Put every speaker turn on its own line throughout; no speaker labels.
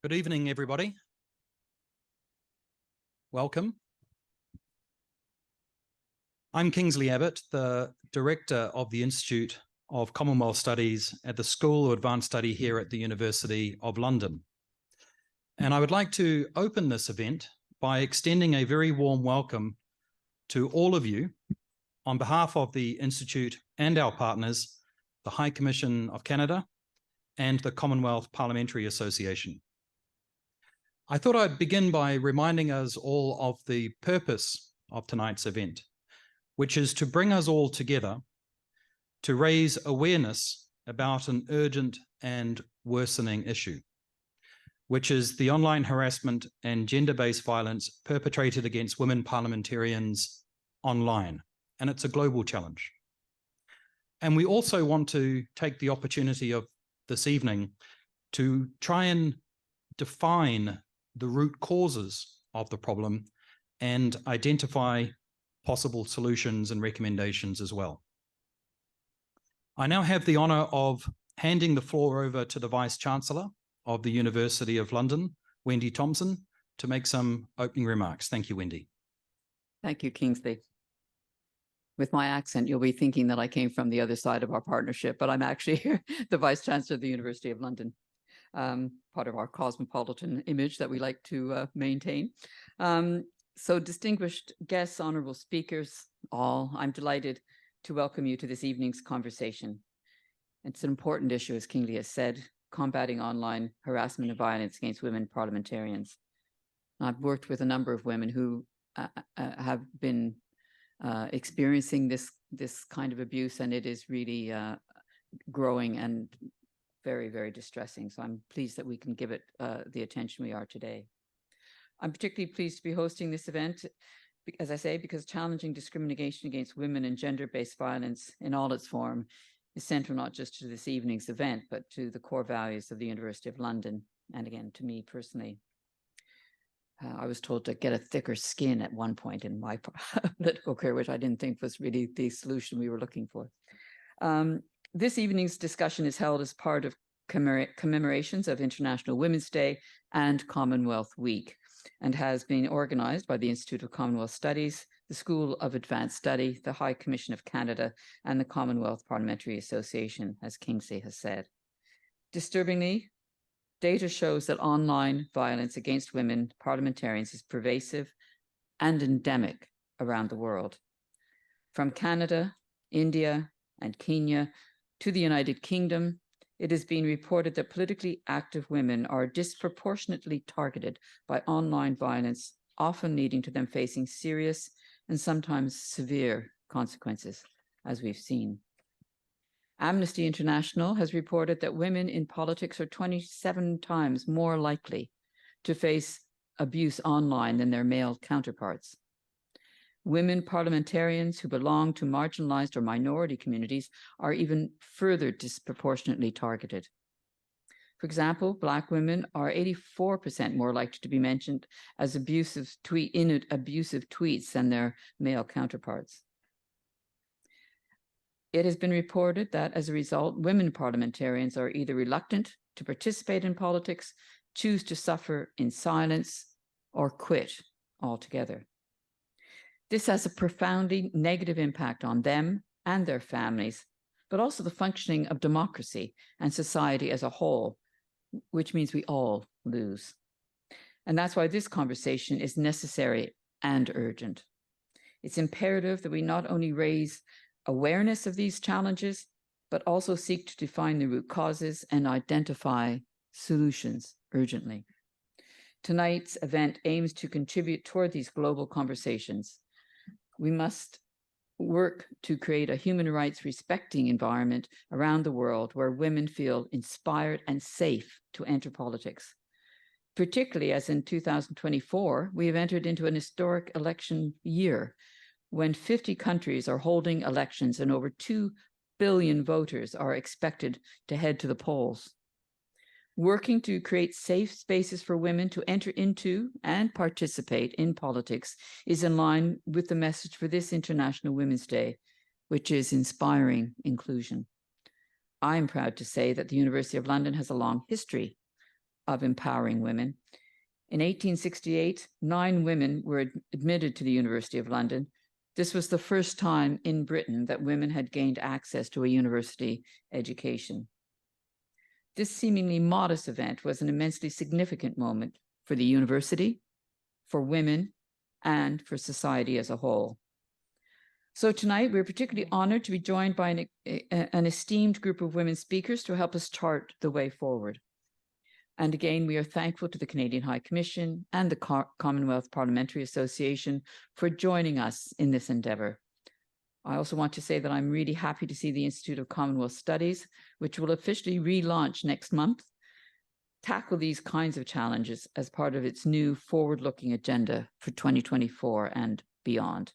Good evening, everybody. Welcome. I'm Kingsley Abbott, the Director of the Institute of Commonwealth Studies at the School of Advanced Study here at the University of London. And I would like to open this event by extending a very warm welcome to all of you on behalf of the Institute and our partners, the High Commission of Canada and the Commonwealth Parliamentary Association. I thought I'd begin by reminding us all of the purpose of tonight's event, which is to bring us all together to raise awareness about an urgent and worsening issue, which is the online harassment and gender-based violence perpetrated against women parliamentarians online. And it's a global challenge. And we also want to take the opportunity of this evening to try and define the root causes of the problem and identify possible solutions and recommendations as well. I now have the honour of handing the floor over to the Vice-Chancellor of the University of London, Wendy Thomson, to make some opening remarks. Thank you, Wendy.
Thank you, Kingsley. With my accent, you'll be thinking that I came from the other side of our partnership, but I'm actually the Vice-Chancellor of the University of London, part of our cosmopolitan image that we like to maintain. So distinguished guests, honourable speakers, all, I'm delighted to welcome you to this evening's conversation. It's an important issue, as Kingsley has said, combating online harassment and violence against women parliamentarians. I've worked with a number of women who have been experiencing this kind of abuse, and it is really growing and very, very distressing. So I'm pleased that we can give it the attention we are today. I'm particularly pleased to be hosting this event, as I say, because challenging discrimination against women and gender-based violence in all its form is central not just to this evening's event, but to the core values of the University of London, and again, to me personally. I was told to get a thicker skin at one point in my political career, which I didn't think was really the solution we were looking for. This evening's discussion is held as part of commemorations of International Women's Day and Commonwealth Week, and has been organised by the Institute of Commonwealth Studies, the School of Advanced Study, the High Commission of Canada, and the Commonwealth Parliamentary Association, as Kinsey has said. Disturbingly, data shows that online violence against women parliamentarians is pervasive and endemic around the world. From Canada, India, and Kenya to the United Kingdom, it has been reported that politically active women are disproportionately targeted by online violence, often leading to them facing serious and sometimes severe consequences, as we've seen. Amnesty International has reported that women in politics are 27 times more likely to face abuse online than their male counterparts. Women parliamentarians who belong to marginalized or minority communities are even further disproportionately targeted. For example, Black women are 84% more likely to be mentioned as abusive tweets than their male counterparts. It has been reported that as a result, women parliamentarians are either reluctant to participate in politics, choose to suffer in silence, or quit altogether. This has a profoundly negative impact on them and their families, but also the functioning of democracy and society as a whole, which means we all lose. And that's why this conversation is necessary and urgent. It's imperative that we not only raise awareness of these challenges, but also seek to define the root causes and identify solutions urgently. Tonight's event aims to contribute toward these global conversations. We must work to create a human rights respecting environment around the world where women feel inspired and safe to enter politics. Particularly as in 2024, we have entered into an historic election year when 50 countries are holding elections and over 2 billion voters are expected to head to the polls. Working to create safe spaces for women to enter into and participate in politics is in line with the message for this International Women's Day, which is inspiring inclusion. I'm proud to say that the University of London has a long history of empowering women. In 1868, 9 women were admitted to the University of London. This was the first time in Britain that women had gained access to a university education. This seemingly modest event was an immensely significant moment for the university, for women, and for society as a whole. So tonight, we're particularly honored to be joined by an esteemed group of women speakers to help us chart the way forward. And again, we are thankful to the Canadian High Commission and the Commonwealth Parliamentary Association for joining us in this endeavour. I also want to say that I'm really happy to see the Institute of Commonwealth Studies, which will officially relaunch next month, tackle these kinds of challenges as part of its new forward-looking agenda for 2024 and beyond.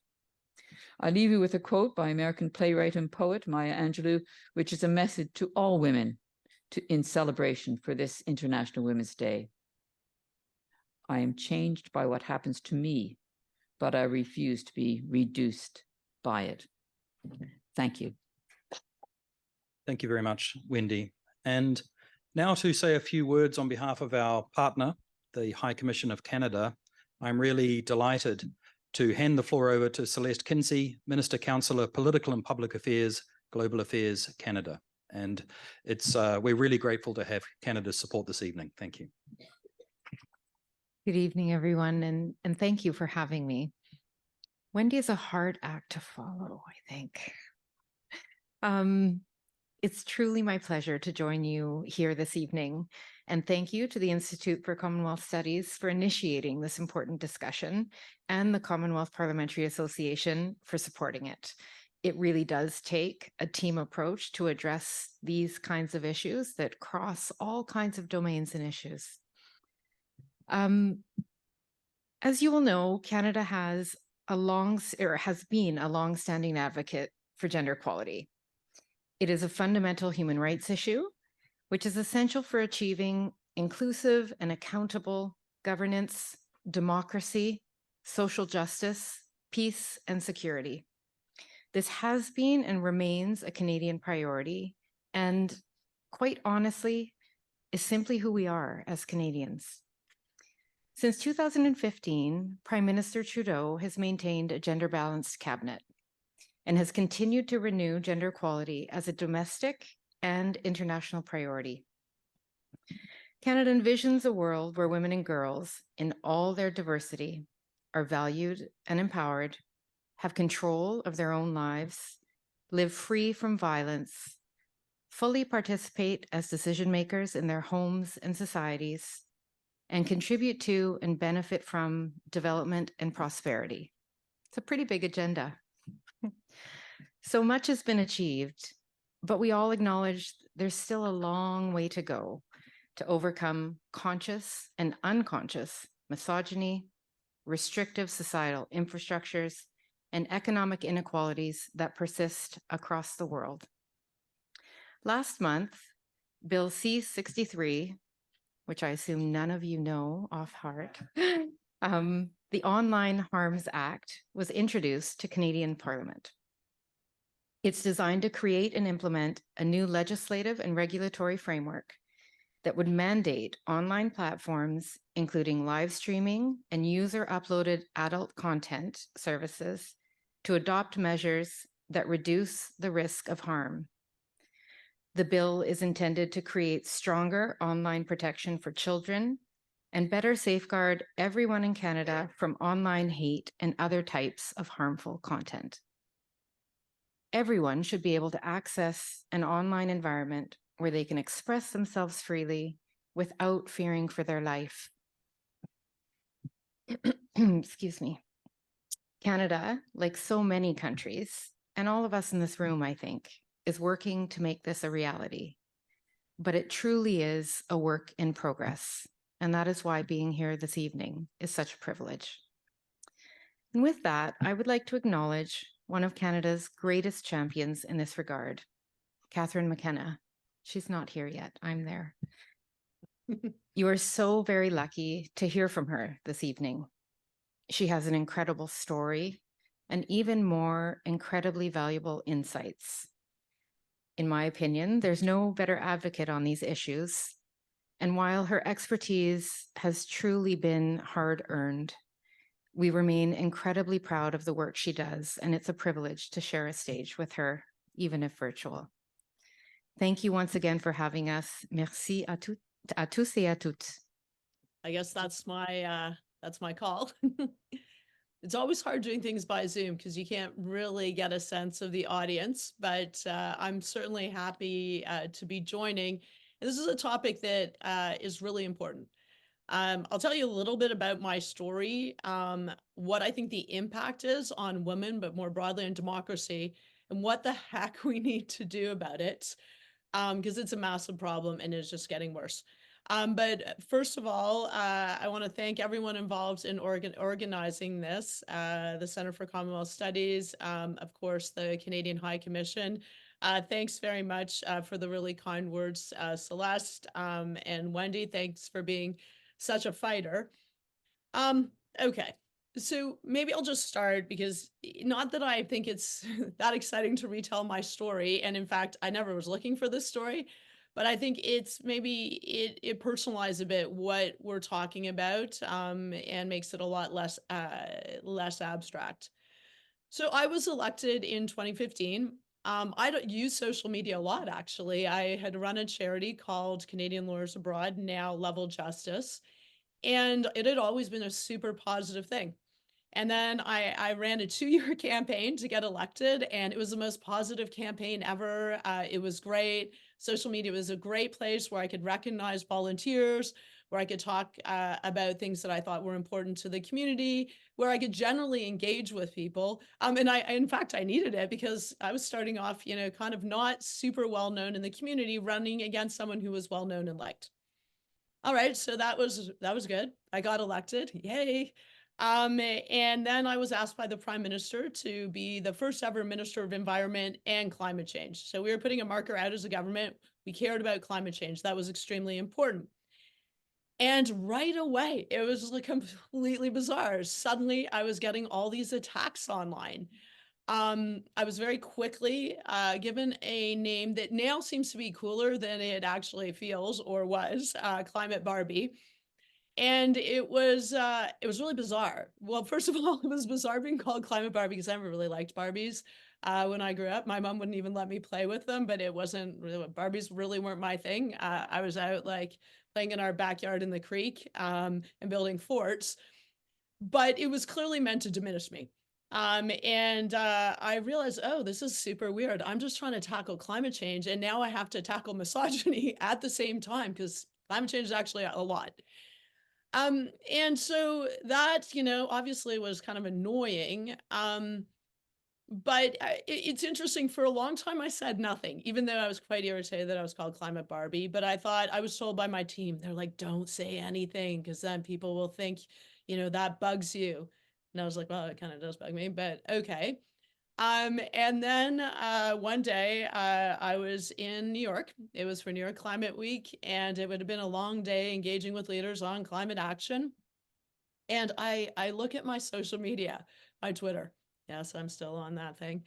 I leave you with a quote by American playwright and poet Maya Angelou, which is a message to all women in celebration for this International Women's Day. I am changed by what happens to me, but I refuse to be reduced by it. Thank you.
Thank you very much, Wendy. And now to say a few words on behalf of our partner, the High Commission of Canada, I'm really delighted to hand the floor over to Celeste Kinsey, Minister-Counsellor, Political and Public Affairs, Global Affairs, Canada. And we're really grateful to have Canada's support this evening. Thank you.
Good evening, everyone, and thank you for having me. Wendy is a hard act to follow, I think. It's truly my pleasure to join you here this evening, and thank you to the Institute for Commonwealth Studies for initiating this important discussion and the Commonwealth Parliamentary Association for supporting it. It really does take a team approach to address these kinds of issues that cross all kinds of domains and issues. As you will know, Canada has been a long-standing advocate for gender equality. It is a fundamental human rights issue, which is essential for achieving inclusive and accountable governance, democracy, social justice, peace, and security. This has been and remains a Canadian priority, and quite honestly, is simply who we are as Canadians. Since 2015, Prime Minister Trudeau has maintained a gender-balanced cabinet and has continued to renew gender equality as a domestic and international priority. Canada envisions a world where women and girls in all their diversity are valued and empowered, have control of their own lives, live free from violence, fully participate as decision makers in their homes and societies, and contribute to and benefit from development and prosperity. It's a pretty big agenda. So much has been achieved, but we all acknowledge there's still a long way to go to overcome conscious and unconscious misogyny, restrictive societal infrastructures, and economic inequalities that persist across the world. Last month, Bill C-63, which I assume none of you know off heart, the Online Harms Act was introduced to Canadian Parliament. It's designed to create and implement a new legislative and regulatory framework that would mandate online platforms, including live streaming and user-uploaded adult content services, to adopt measures that reduce the risk of harm. The bill is intended to create stronger online protection for children and better safeguard everyone in Canada from online hate and other types of harmful content. Everyone should be able to access an online environment where they can express themselves freely without fearing for their life. Excuse me. Canada, like so many countries, and all of us in this room, I think, is working to make this a reality. But it truly is a work in progress. And that is why being here this evening is such a privilege. And with that, I would like to acknowledge one of Canada's greatest champions in this regard, Catherine McKenna. She's not here yet. I'm there. You are so very lucky to hear from her this evening. She has an incredible story and even more incredibly valuable insights. In my opinion, there's no better advocate on these issues And while her expertise has truly been hard-earned, we remain incredibly proud of the work she does, and it's a privilege to share a stage with her, even if virtual. Thank you once again for having us. Merci à tous et à toutes.
I guess that's my call. It's always hard doing things by Zoom because you can't really get a sense of the audience, but I'm certainly happy to be joining. And this is a topic that is really important. I'll tell you a little bit about my story, what I think the impact is on women, but more broadly on democracy, and what the heck we need to do about it, because it's a massive problem and it's just getting worse. But first of all, I want to thank everyone involved in organizing this, the Centre for Commonwealth Studies, of course, the Canadian High Commission. Thanks very much for the really kind words, Celeste, and Wendy. Thanks for being such a fighter. Okay, so maybe I'll just start, because not that I think it's that exciting to retell my story. And in fact, I never was looking for this story. But I think it's maybe it personalizes a bit what we're talking about, and makes it a lot less abstract. So I was elected in 2015. I don't use social media a lot, actually. I had run a charity called Canadian Lawyers Abroad, now Level Justice, and it had always been a super positive thing. And then I ran a 2-year campaign to get elected, and it was the most positive campaign ever. It was great. Social media was a great place where I could recognize volunteers, where I could talk about things that I thought were important to the community, where I could generally engage with people. And in fact, I needed it because I was starting off, kind of not super well known in the community, running against someone who was well known and liked. All right, so that was good. I got elected, yay. And then I was asked by the Prime Minister to be the first ever Minister of Environment and Climate Change. So we were putting a marker out as a government. We cared about climate change. That was extremely important. And right away, it was like completely bizarre. Suddenly, I was getting all these attacks online. I was very quickly given a name that now seems to be cooler than it actually feels or was, Climate Barbie. And it was really bizarre. Well, first of all, it was bizarre being called Climate Barbie because I never really liked Barbies when I grew up. My mom wouldn't even let me play with them, but it wasn't really, Barbies really weren't my thing. I was out like playing in our backyard in the creek and building forts, but it was clearly meant to diminish me. And I realized, oh, this is super weird. I'm just trying to tackle climate change, and now I have to tackle misogyny at the same time, because climate change is actually a lot. And so that, obviously was kind of annoying. But it's interesting, for a long time, I said nothing, even though I was quite irritated that I was called Climate Barbie. But I thought, I was told by my team, they're like, don't say anything, because then people will think, that bugs you. And I was like, well, it kind of does bug me, but okay. And then one day I was in New York. It was for New York Climate Week, and it would have been a long day engaging with leaders on climate action. And I look at my social media, my Twitter. Yes, I'm still on that thing.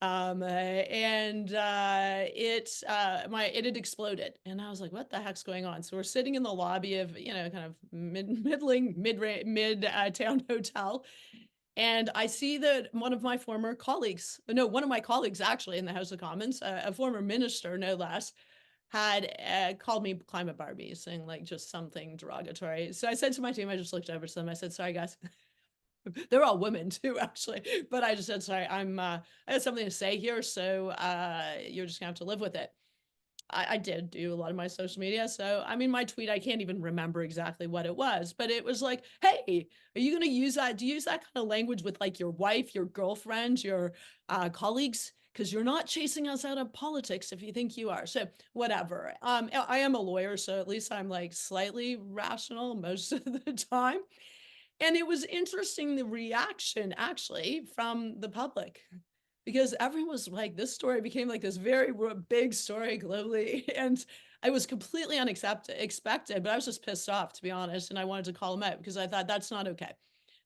It had exploded, and I was like, what the heck's going on? So we're sitting in the lobby of, kind of mid town hotel. And I see that one of my colleagues actually in the House of Commons, a former minister, no less, had called me Climate Barbie, saying like just something derogatory. So I said to my team, I just looked over to them. I said, sorry, guys. They're all women too, actually. But I just said, sorry, I had something to say here. So you're just gonna have to live with it. I did do a lot of my social media. So, I mean, my tweet, I can't even remember exactly what it was, but it was like, hey, are you going to use that? Do you use that kind of language with like your wife, your girlfriend, your colleagues? Because you're not chasing us out of politics if you think you are. So whatever. I am a lawyer, so at least I'm like slightly rational most of the time. And it was interesting, the reaction actually from the public, because everyone was like, this story became like this very big story globally. And I was completely expected, but I was just pissed off, to be honest. And I wanted to call them out because I thought that's not okay.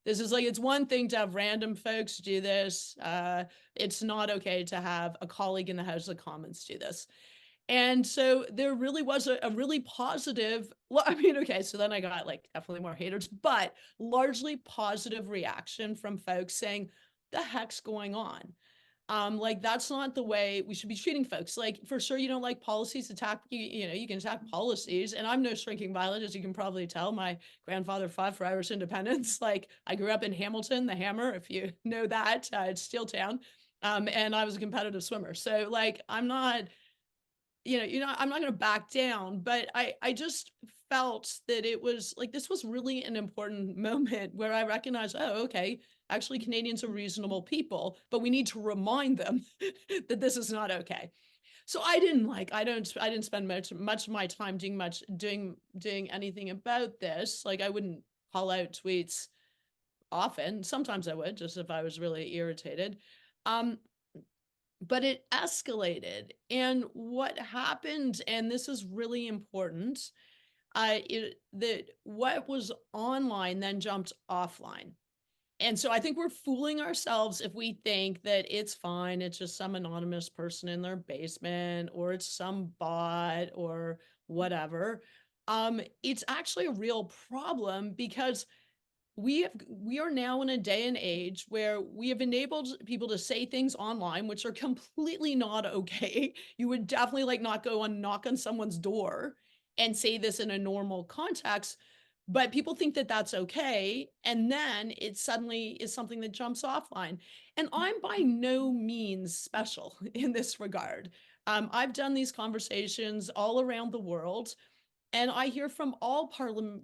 This is like, it's one thing to have random folks do this. It's not okay to have a colleague in the House of Commons do this. And so there really was a really positive, well, I mean, okay, so then I got like definitely more haters, but largely positive reaction from folks saying, the heck's going on? Like that's not the way we should be treating folks. Like for sure, you don't like policies, attack, you know, you can attack policies. And I'm no shrinking violet, as you can probably tell. My grandfather fought for Irish independence. Like I grew up in Hamilton, the Hammer, if you know that, it's Steel Town. And I was a competitive swimmer. So like, I'm not, I'm not going to back down, but I just felt that it was like, this was really an important moment where I recognized, oh, okay, actually Canadians are reasonable people, but we need to remind them that this is not okay. So I didn't spend much of my time doing anything about this. Like I wouldn't call out tweets often. Sometimes I would, just if I was really irritated. But it escalated. And what happened, and this is really important, that what was online then jumped offline. And so I think we're fooling ourselves if we think that it's fine. It's just some anonymous person in their basement, or it's some bot or whatever. It's actually a real problem because we are now in a day and age where we have enabled people to say things online which are completely not okay. You would definitely like not go and knock on someone's door and say this in a normal context, but people think that that's okay, and then it suddenly is something that jumps offline. And I'm by no means special in this regard. I've done these conversations all around the world, and I hear from all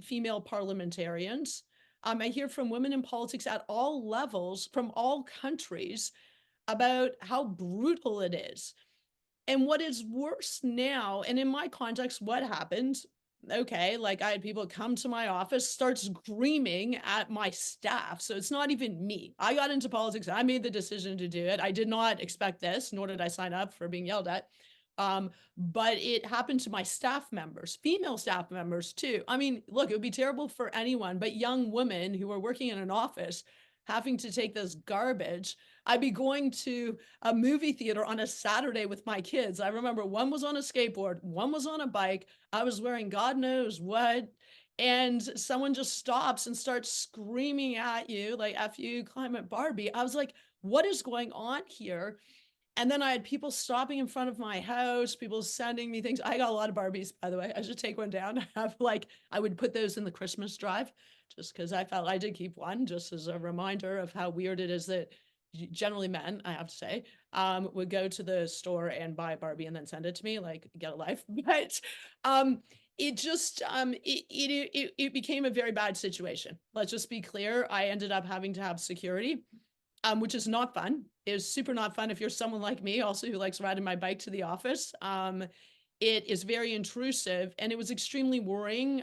female parliamentarians. I hear from women in politics at all levels from all countries about how brutal it is. And what is worse now, and in my context, what happened? Okay, like I had people come to my office, start screaming at my staff. So it's not even me. I got into politics. I made the decision to do it. I did not expect this, nor did I sign up for being yelled at. But it happened to my staff members, female staff members too. I mean, look, it would be terrible for anyone, but young women who are working in an office having to take this garbage. I'd be going to a movie theater on a Saturday with my kids. I remember one was on a skateboard, one was on a bike. I was wearing God knows what. And someone just stops and starts screaming at you, like, F you, Climate Barbie. I was like, what is going on here? And then I had people stopping in front of my house, people sending me things. I got a lot of Barbies, by the way. I should take one down. I have I would put those in the Christmas drive just because I felt I did keep one, just as a reminder of how weird it is that generally men, I have to say, would go to the store and buy a Barbie and then send it to me, like, get a life. But it just, it became a very bad situation. Let's just be clear. I ended up having to have security, which is not fun. It was super not fun if you're someone like me, also who likes riding my bike to the office. It is very intrusive, and it was extremely worrying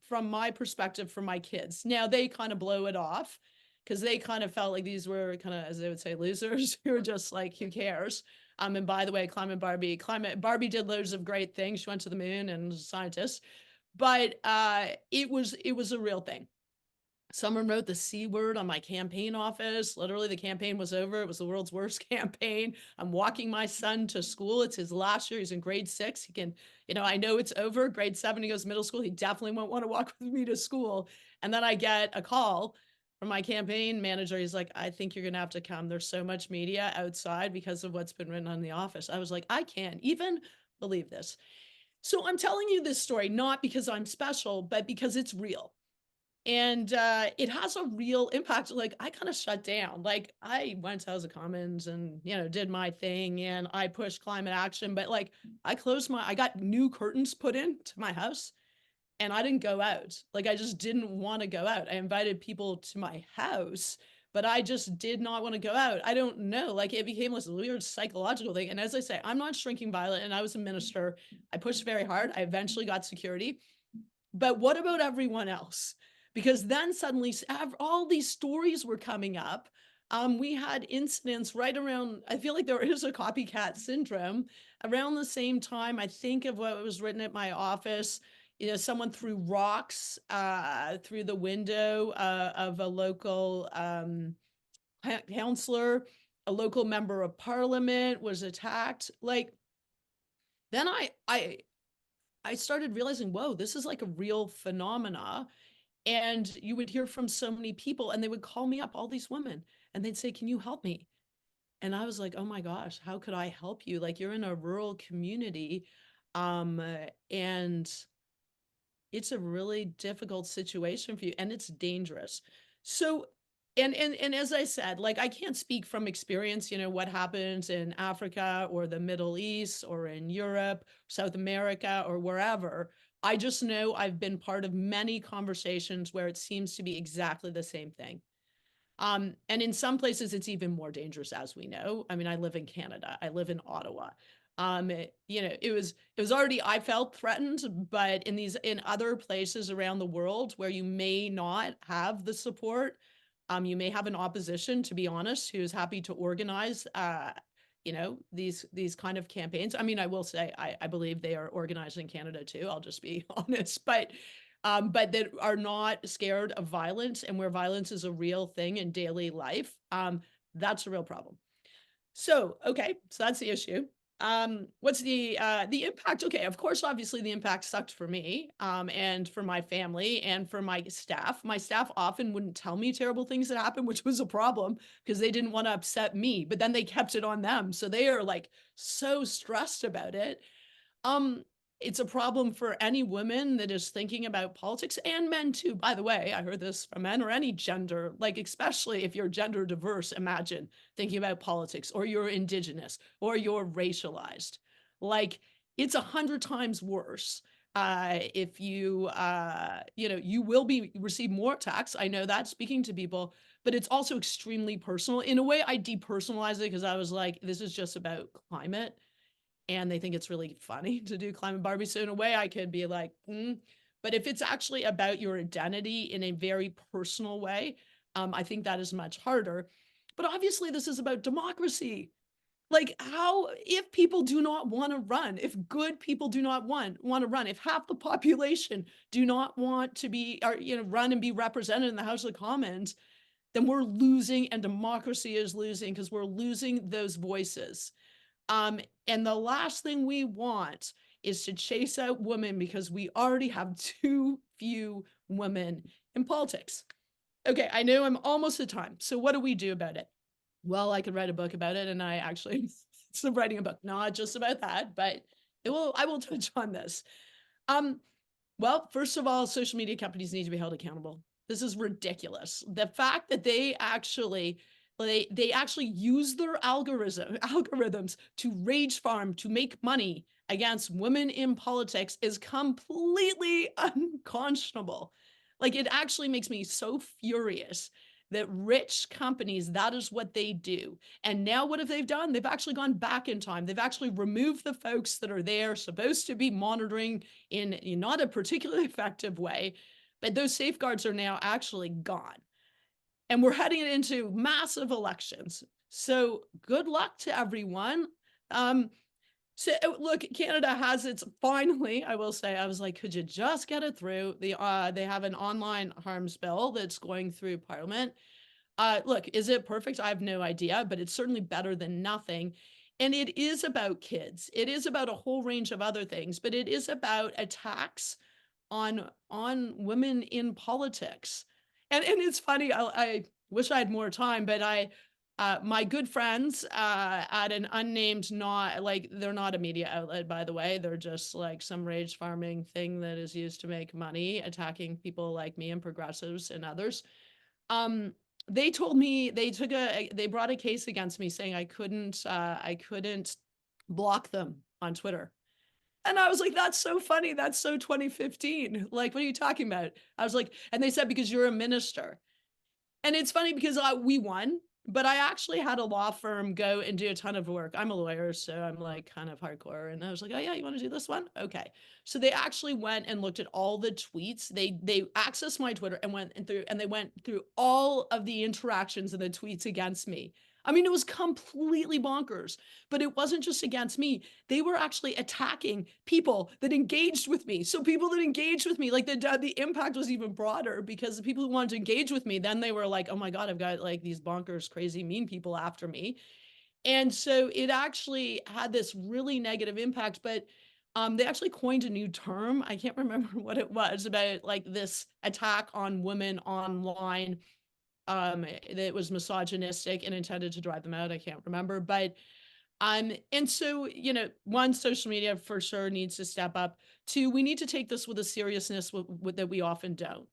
from my perspective for my kids. Now they kind of blow it off because they kind of felt like these were kind of, as they would say, losers who were just like, who cares? And by the way, Climate Barbie did loads of great things. She went to the moon and was a scientist, but it was a real thing. Someone wrote the C word on my campaign office. Literally, the campaign was over. It was the world's worst campaign. I'm walking my son to school. It's his last year. He's in grade 6. He can, I know it's over. Grade 7, he goes middle school. He definitely won't want to walk with me to school. And then I get a call from my campaign manager. He's like, I think you're going to have to come. There's so much media outside because of what's been written on the office. I was like, I can't even believe this. So I'm telling you this story, not because I'm special, but because it's real. And it has a real impact. Like I kind of shut down. Like I went to House of Commons and, did my thing, and I pushed climate action, but like I got new curtains put in to my house, and I didn't go out. Like I just didn't want to go out. I invited people to my house, but I just did not want to go out. I don't know. Like it became this weird psychological thing. And as I say, I'm not shrinking violet, and I was a minister. I pushed very hard. I eventually got security. But what about everyone else? Because then suddenly all these stories were coming up. We had incidents right around, I feel like there is a copycat syndrome around the same time. I think of what was written at my office. Someone threw rocks through the window of a local councillor. A local member of parliament was attacked. Like, then I started realizing, whoa, this is like a real phenomena. And you would hear from so many people, and they would call me up, all these women, and they'd say, can you help me? And I was like, oh my gosh, how could I help you? Like, you're in a rural community, and it's a really difficult situation for you, and it's dangerous. So, and as I said, like, I can't speak from experience, what happens in Africa or the Middle East or in Europe, South America, or wherever. I just know I've been part of many conversations where it seems to be exactly the same thing. And in some places it's even more dangerous, as we know. I mean, I live in Canada. I live in Ottawa. It was already, I felt threatened, but in other places around the world where you may not have the support, you may have an opposition, to be honest, who is happy to organize, these kind of campaigns. I mean, I will say, I believe they are organized in Canada too. I'll just be honest, but that are not scared of violence, and where violence is a real thing in daily life. That's a real problem. So, okay, so that's the issue. What's the impact? Okay, of course, obviously the impact sucked for me, and for my family and for my staff. My staff often wouldn't tell me terrible things that happened, which was a problem because they didn't want to upset me, but then they kept it on them. So they are like so stressed about it. It's a problem for any woman that is thinking about politics, and men too. By the way, I heard this from men, or any gender, like, especially if you're gender diverse, imagine thinking about politics, or you're Indigenous, or you're racialized. Like, it's 100 times worse. If you, you will receive more attacks. I know that, speaking to people, but it's also extremely personal. In a way, I depersonalized it because I was like, this is just about climate. And they think it's really funny to do climate Barbie. So in a way I could be like, but if it's actually about your identity in a very personal way, I think that is much harder. But obviously this is about democracy. Like, if people do not want to run, if good people do not want to run, if half the population do not want to run and be represented in the House of Commons, then we're losing, and democracy is losing, because we're losing those voices. And the last thing we want is to chase out women, because we already have too few women in politics. Okay, I know I'm almost at time. So what do we do about it? Well, I could write a book about it, and I actually am writing a book, not just about that, but I will touch on this. Well, first of all, social media companies need to be held accountable. This is ridiculous. The fact that they actually use their algorithms to rage farm, to make money against women in politics, is completely unconscionable. Like, it actually makes me so furious that rich companies, that is what they do. And now what have they done? They've actually gone back in time. They've actually removed the folks that are there, supposed to be monitoring in not a particularly effective way, but those safeguards are now actually gone. And we're heading into massive elections. So good luck to everyone. So look, Canada has its, finally, I will say, I was like, could you just get it through? They have an online harms bill that's going through Parliament. Look, is it perfect? I have no idea, but it's certainly better than nothing. And it is about kids. It is about a whole range of other things, but it is about attacks on women in politics. And it's funny, I wish I had more time, but my good friends at an unnamed, they're not a media outlet, by the way. They're just like some rage farming thing that is used to make money, attacking people like me and progressives and others. They told me they brought a case against me saying I couldn't block them on Twitter. And I was like, that's so funny. That's so 2015. Like, what are you talking about? I was like, and they said, because you're a minister. And it's funny because we won, but I actually had a law firm go and do a ton of work. I'm a lawyer, so I'm like kind of hardcore. And I was like, oh yeah, you want to do this one? Okay. So they actually went and looked at all the tweets. They accessed my Twitter and they went through all of the interactions and the tweets against me. I mean, it was completely bonkers, but it wasn't just against me. They were actually attacking people that engaged with me. So people that engaged with me, like the impact was even broader, because the people who wanted to engage with me, then they were like, oh my God, I've got like these bonkers, crazy, mean people after me. And so it actually had this really negative impact, but they actually coined a new term. I can't remember what it was, about like this attack on women online that was misogynistic and intended to drive them out. I can't remember, but and so, you know, one, social media for sure needs to step up. Two, we need to take this with a seriousness that we often don't.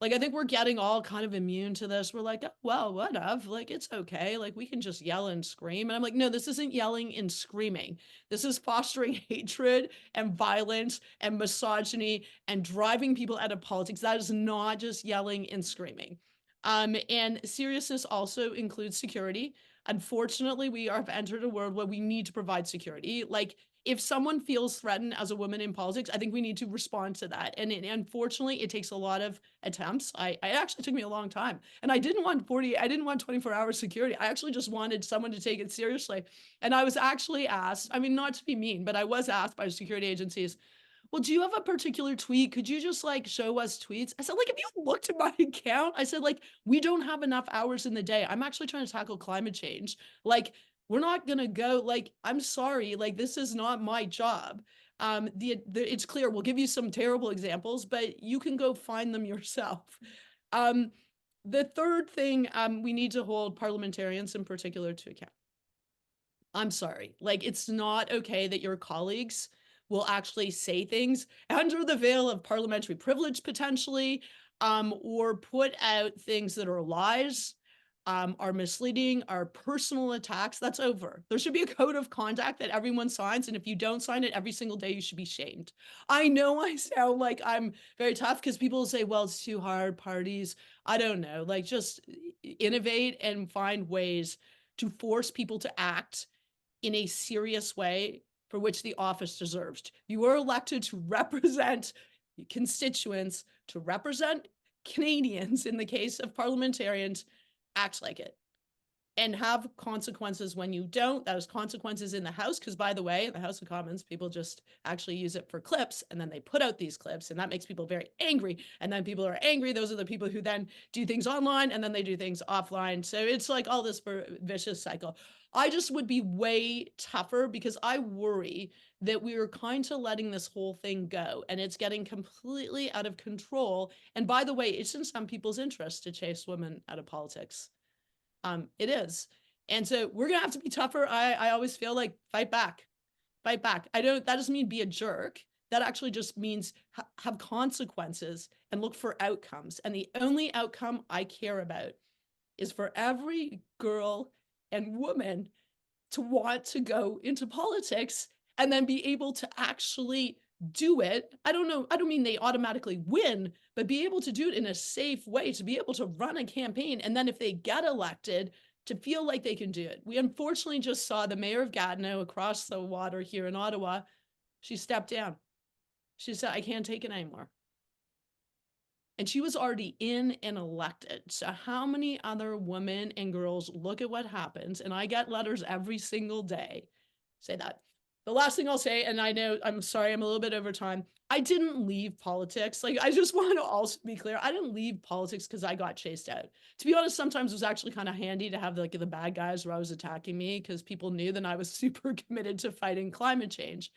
Like, I think we're getting all kind of immune to this. We're like, oh, well, whatever, like, it's okay. Like, we can just yell and scream. And I'm like, no, this isn't yelling and screaming. This is fostering hatred and violence and misogyny and driving people out of politics. That is not just yelling and screaming. And seriousness also includes security. Unfortunately, we have entered a world where we need to provide security. Like, if someone feels threatened as a woman in politics, I think we need to respond to that. And unfortunately, it takes a lot of attempts. I actually took me a long time, and I didn't want 24-hour security. I actually just wanted someone to take it seriously. And I was actually asked, I mean, not to be mean, but I was asked by security agencies, well, do you have a particular tweet? Could you just like show us tweets? I said, like, if you looked at my account, I said, like, we don't have enough hours in the day. I'm actually trying to tackle climate change. Like, we're not going to go, like, I'm sorry, like, this is not my job. It's clear, we'll give you some terrible examples, but you can go find them yourself. The third thing, we need to hold parliamentarians in particular to account. I'm sorry, like, it's not okay that your colleagues will actually say things under the veil of parliamentary privilege potentially, or put out things that are lies, are misleading, are personal attacks. That's over. There should be a code of conduct that everyone signs, and if you don't sign it every single day, you should be shamed. I know I sound like I'm very tough because people say, well, it's too hard, parties. I don't know, like, just innovate and find ways to force people to act in a serious way for which the office deserves. You are elected to represent constituents, to represent Canadians in the case of parliamentarians. Act like it and have consequences when you don't. Those consequences in the House, because by the way, in the House of Commons, people just actually use it for clips, and then they put out these clips, and that makes people very angry. And then people are angry. Those are the people who then do things online, and then they do things offline. So it's like all this vicious cycle. I just would be way tougher because I worry that we are kind of letting this whole thing go, and it's getting completely out of control. And by the way, it's in some people's interest to chase women out of politics. It is. And so we're going to have to be tougher. I always feel like fight back. That doesn't mean be a jerk. That actually just means have consequences and look for outcomes. And the only outcome I care about is for every girl and woman to want to go into politics and then be able to actually do it. I don't mean they automatically win, but be able to do it in a safe way, to be able to run a campaign. And then if they get elected, to feel like they can do it. We unfortunately just saw the mayor of Gatineau across the water here in Ottawa. She stepped down. She said, I can't take it anymore. And she was already in and elected. So how many other women and girls look at what happens? And I get letters every single day say that. The last thing I'll say, and I know, I'm sorry, I'm a little bit over time. I didn't leave politics. Like, I just want to also be clear. I didn't leave politics because I got chased out. To be honest, sometimes it was actually kind of handy to have like the bad guys who was attacking me because people knew that I was super committed to fighting climate change.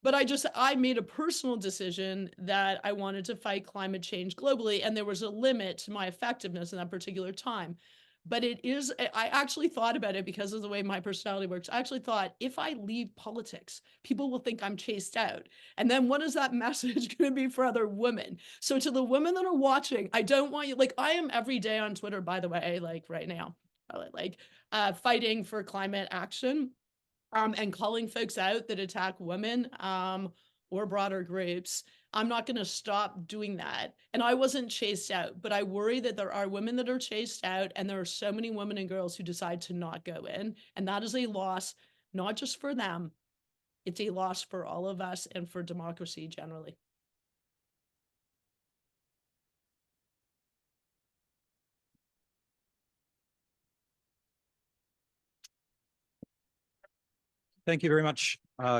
But I made a personal decision that I wanted to fight climate change globally, and there was a limit to my effectiveness in that particular time. But I actually thought about it because of the way my personality works. I actually thought, if I leave politics, people will think I'm chased out. And then what is that message going to be for other women? So to the women that are watching, I don't want you, like, I am every day on Twitter, by the way, like right now, like fighting for climate action. And calling folks out that attack women or broader groups. I'm not going to stop doing that. And I wasn't chased out, but I worry that there are women that are chased out, and there are so many women and girls who decide to not go in. And that is a loss, not just for them. It's a loss for all of us and for democracy generally.
Thank you very much,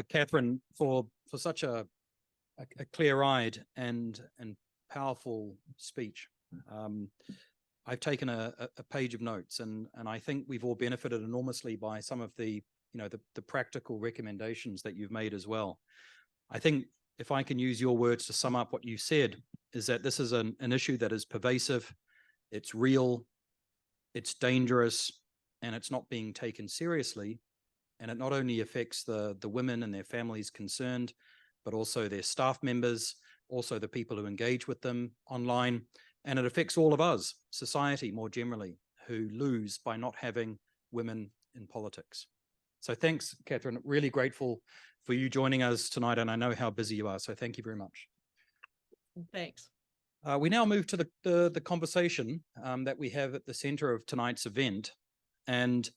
Catherine, for such a clear-eyed and powerful speech. I've taken a page of notes, and I think we've all benefited enormously by some of the, the practical recommendations that you've made as well. I think if I can use your words to sum up what you said, is that this is an issue that is pervasive, it's real, it's dangerous, and it's not being taken seriously. And it not only affects the women and their families concerned, but also their staff members, also the people who engage with them online. And it affects all of us, society more generally, who lose by not having women in politics. So thanks, Catherine. Really grateful for you joining us tonight, and I know how busy you are, so thank you very much.
Thanks.
We now move to the conversation that we have at the centre of tonight's event. And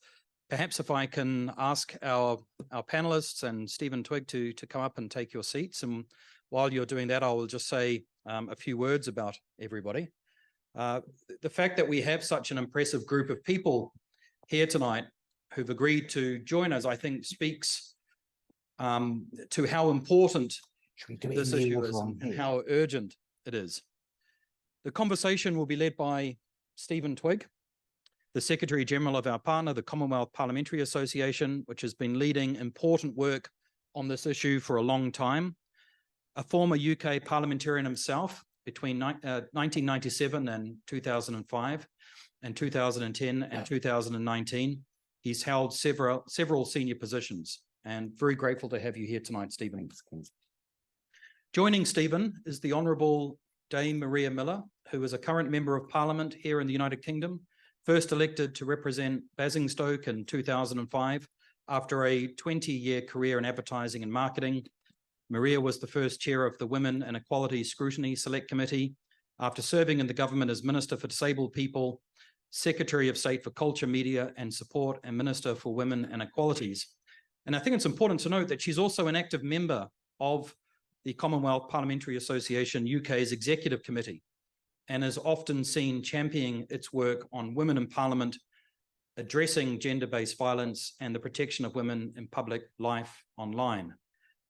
perhaps if I can ask our panelists and Stephen Twigg to come up and take your seats. And while you're doing that, I will just say a few words about everybody. The fact that we have such an impressive group of people here tonight who've agreed to join us, I think speaks to how important this issue is and how urgent it is. The conversation will be led by Stephen Twigg, the Secretary General of our partner, the Commonwealth Parliamentary Association, which has been leading important work on this issue for a long time. A former UK parliamentarian himself between 1997 and 2005, and 2010 and 2019. He's held several senior positions, and very grateful to have you here tonight, Stephen. Joining Stephen is the Honourable Dame Maria Miller, who is a current Member of Parliament here in the United Kingdom, first elected to represent Basingstoke in 2005 after a 20-year career in advertising and marketing. Maria was the first chair of the Women and Equality Scrutiny Select Committee after serving in the government as Minister for Disabled People, Secretary of State for Culture, Media and Support, and Minister for Women and Equalities. And I think it's important to note that she's also an active member of the Commonwealth Parliamentary Association UK's Executive Committee, and is often seen championing its work on women in Parliament, addressing gender-based violence and the protection of women in public life online.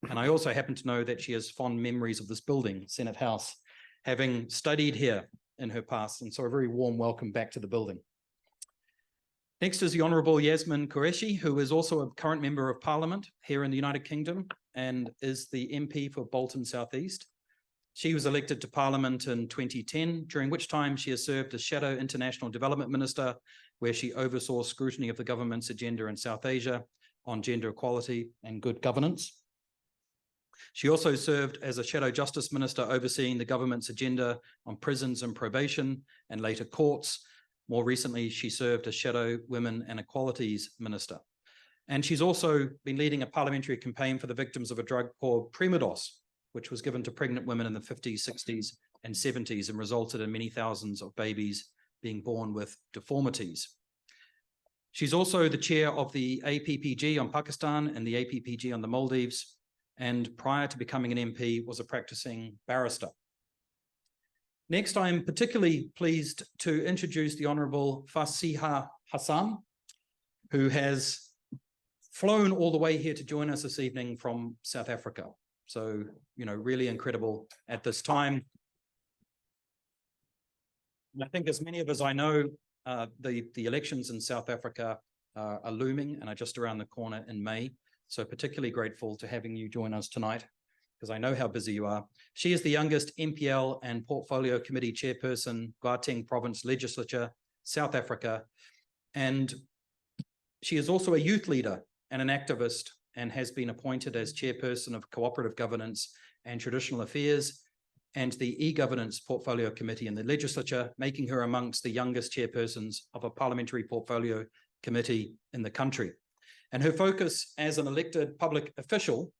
And I also happen to know that she has fond memories of this building, Senate House, having studied here in her past, and so a very warm welcome back to the building. Next is the Honourable Yasmin Qureshi, who is also a current Member of Parliament here in the United Kingdom and is the MP for Bolton South East. She was elected to Parliament in 2010, during which time she has served as Shadow International Development Minister, where she oversaw scrutiny of the government's agenda in South Asia on gender equality and good governance. She also served as a Shadow Justice Minister overseeing the government's agenda on prisons and probation and later courts. More recently, she served as Shadow Women and Equalities Minister. And she's also been leading a parliamentary campaign for the victims of a drug called Primodos, which was given to pregnant women in the 50s, 60s and 70s and resulted in many thousands of babies being born with deformities. She's also the chair of the APPG on Pakistan and the APPG on the Maldives, and prior to becoming an MP was a practicing barrister. Next, I'm particularly pleased to introduce the Honourable Fasiha Hassan, who has flown all the way here to join us this evening from South Africa. So, really incredible at this time. And I think as many of us I know, the elections in South Africa are looming and are just around the corner in May. So particularly grateful to having you join us tonight, because I know how busy you are. She is the youngest MPL and Portfolio Committee Chairperson, Gauteng Province Legislature, South Africa. And she is also a youth leader and an activist, and has been appointed as Chairperson of Cooperative Governance and Traditional Affairs and the E-Governance Portfolio Committee in the Legislature, making her amongst the youngest chairpersons of a parliamentary portfolio committee in the country. And her focus as an elected public official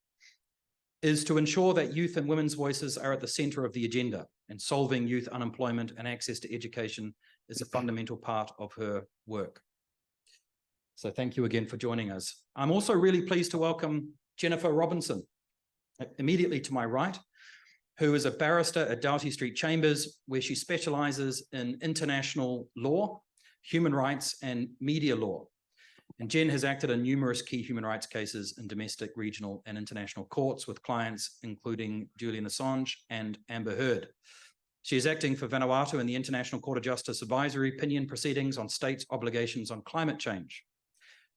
is to ensure that youth and women's voices are at the centre of the agenda, and solving youth unemployment and access to education is a fundamental part of her work. So thank you again for joining us. I'm also really pleased to welcome Jennifer Robinson, immediately to my right, who is a barrister at Doughty Street Chambers, where she specialises in international law, human rights and media law. And Jen has acted in numerous key human rights cases in domestic, regional and international courts with clients including Julian Assange and Amber Heard. She is acting for Vanuatu in the International Court of Justice Advisory Opinion Proceedings on States' Obligations on Climate Change.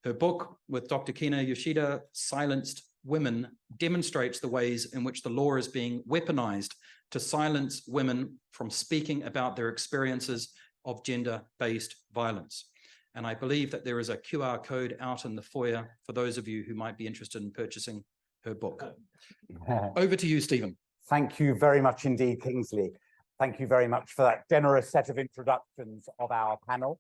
Her book with Dr. Kina Yoshida, Silenced Women, demonstrates the ways in which the law is being weaponized to silence women from speaking about their experiences of gender-based violence. And I believe that there is a QR code out in the foyer for those of you who might be interested in purchasing her book. Over to you, Stephen.
Thank you very much indeed, Kingsley. Thank you very much for that generous set of introductions of our panel.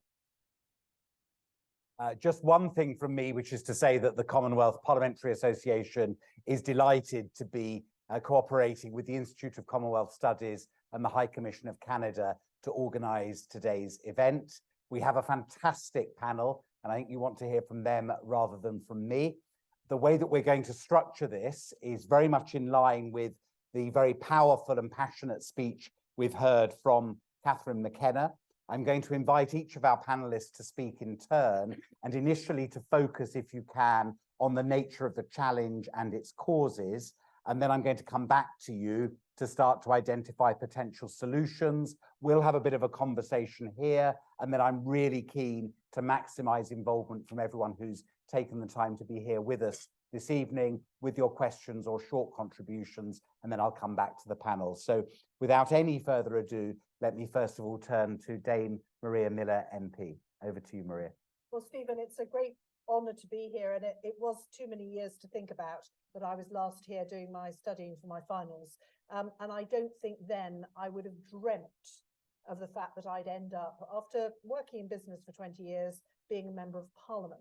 Just one thing from me, which is to say that the Commonwealth Parliamentary Association is delighted to be cooperating with the Institute of Commonwealth Studies and the High Commission of Canada to organise today's event. We have a fantastic panel, and I think you want to hear from them rather than from me. The way that we're going to structure this is very much in line with the very powerful and passionate speech we've heard from Catherine McKenna. I'm going to invite each of our panelists to speak in turn, and initially to focus, if you can, on the nature of the challenge and its causes. And then I'm going to come back to you to start to identify potential solutions. We'll have a bit of a conversation here, and then I'm really keen to maximize involvement from everyone who's taken the time to be here with us this evening with your questions or short contributions, and then I'll come back to the panel. So without any further ado, let me first of all turn to Dame Maria Miller, MP. Over to you, Maria.
Well, Stephen, it's a great honour to be here, and it was too many years to think about that I was last here doing my studying for my finals. And I don't think then I would have dreamt of the fact that I'd end up, after working in business for 20 years, being a member of Parliament,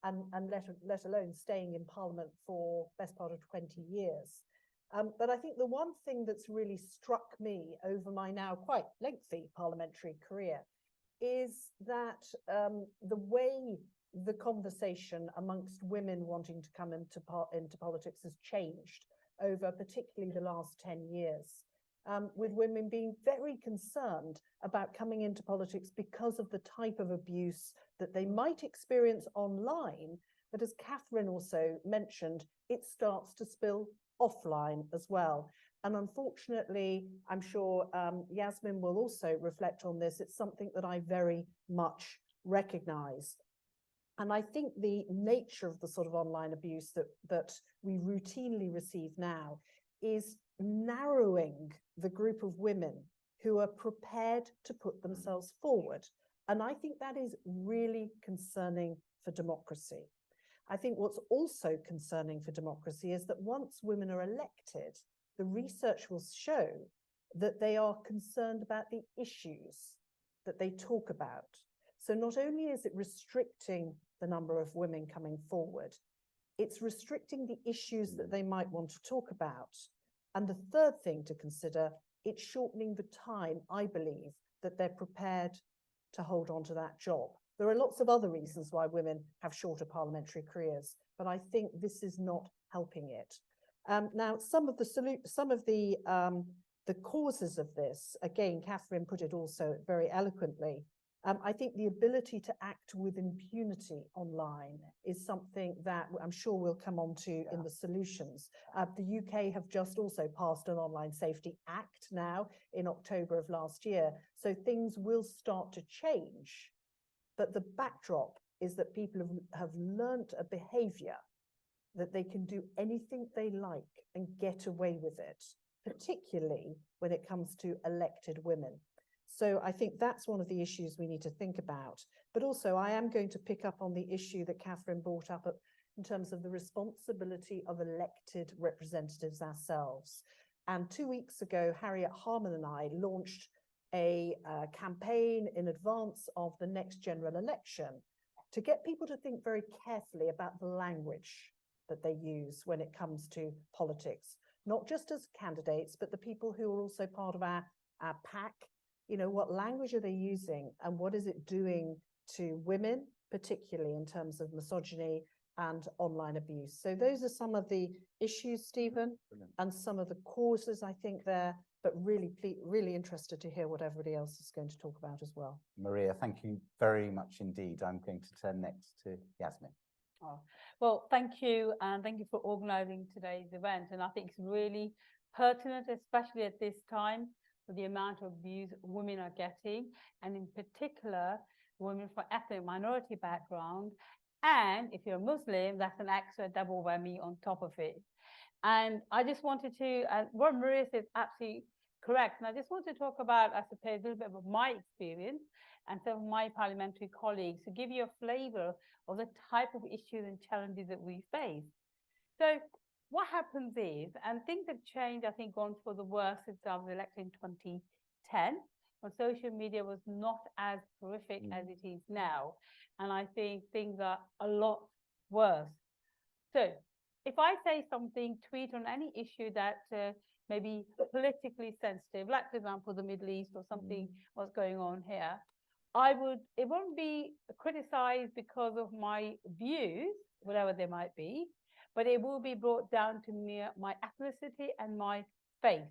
and let alone staying in Parliament for best part of 20 years. But I think the one thing that's really struck me over my now quite lengthy parliamentary career is that the way the conversation amongst women wanting to come into politics has changed over particularly the last 10 years, with women being very concerned about coming into politics because of the type of abuse that they might experience online. But as Catherine also mentioned, it starts to spill offline as well. And unfortunately, I'm sure Yasmin will also reflect on this. It's something that I very much recognise. And I think the nature of the sort of online abuse that we routinely receive now is narrowing the group of women who are prepared to put themselves forward. And I think that is really concerning for democracy. I think what's also concerning for democracy is that once women are elected, the research will show that they are concerned about the issues that they talk about. So not only is it restricting the number of women coming forward, it's restricting the issues that they might want to talk about. And the third thing to consider, it's shortening the time, I believe, that they're prepared to hold on to that job. There are lots of other reasons why women have shorter parliamentary careers, but I think this is not helping it. Now, some of the causes of this, again, Catherine put it also very eloquently. I think the ability to act with impunity online is something that I'm sure we'll come on to in the solutions. The UK have just also passed an Online Safety Act now in October of last year. So things will start to change. But the backdrop is that people have learnt a behaviour that they can do anything they like and get away with it, particularly when it comes to elected women. So I think that's one of the issues we need to think about. But also I am going to pick up on the issue that Catherine brought up in terms of the responsibility of elected representatives ourselves. And 2 weeks ago, Harriet Harman and I launched a campaign in advance of the next general election to get people to think very carefully about the language that they use when it comes to politics, not just as candidates, but the people who are also part of our pack. You know, what language are they using and what is it doing to women, particularly in terms of misogyny and online abuse? So those are some of the issues, Stephen, and some of the causes I think there, but really interested to hear what everybody else is going to talk about as well.
Maria, thank you very much indeed. I'm going to turn next to Yasmin.
Oh, well, thank you, and thank you for organising today's event. And I think it's really pertinent, especially at this time for the amount of abuse women are getting, and in particular, women from ethnic minority background. And if you're a Muslim, that's an extra double whammy on top of it. And I just wanted to, what Maria said is absolutely correct. And I just want to talk about, I suppose, a little bit of my experience and some of my parliamentary colleagues to give you a flavor of the type of issues and challenges that we face. So what happens is, and things have changed, I think, gone for the worse since I was elected in 2010, when social media was not as horrific as it is now. And I think things are a lot worse. So if I say something, tweet on any issue that may be politically sensitive, like, for example, the Middle East or something, what's going on here, it won't be criticized because of my views, whatever they might be, but it will be brought down to my ethnicity and my faith.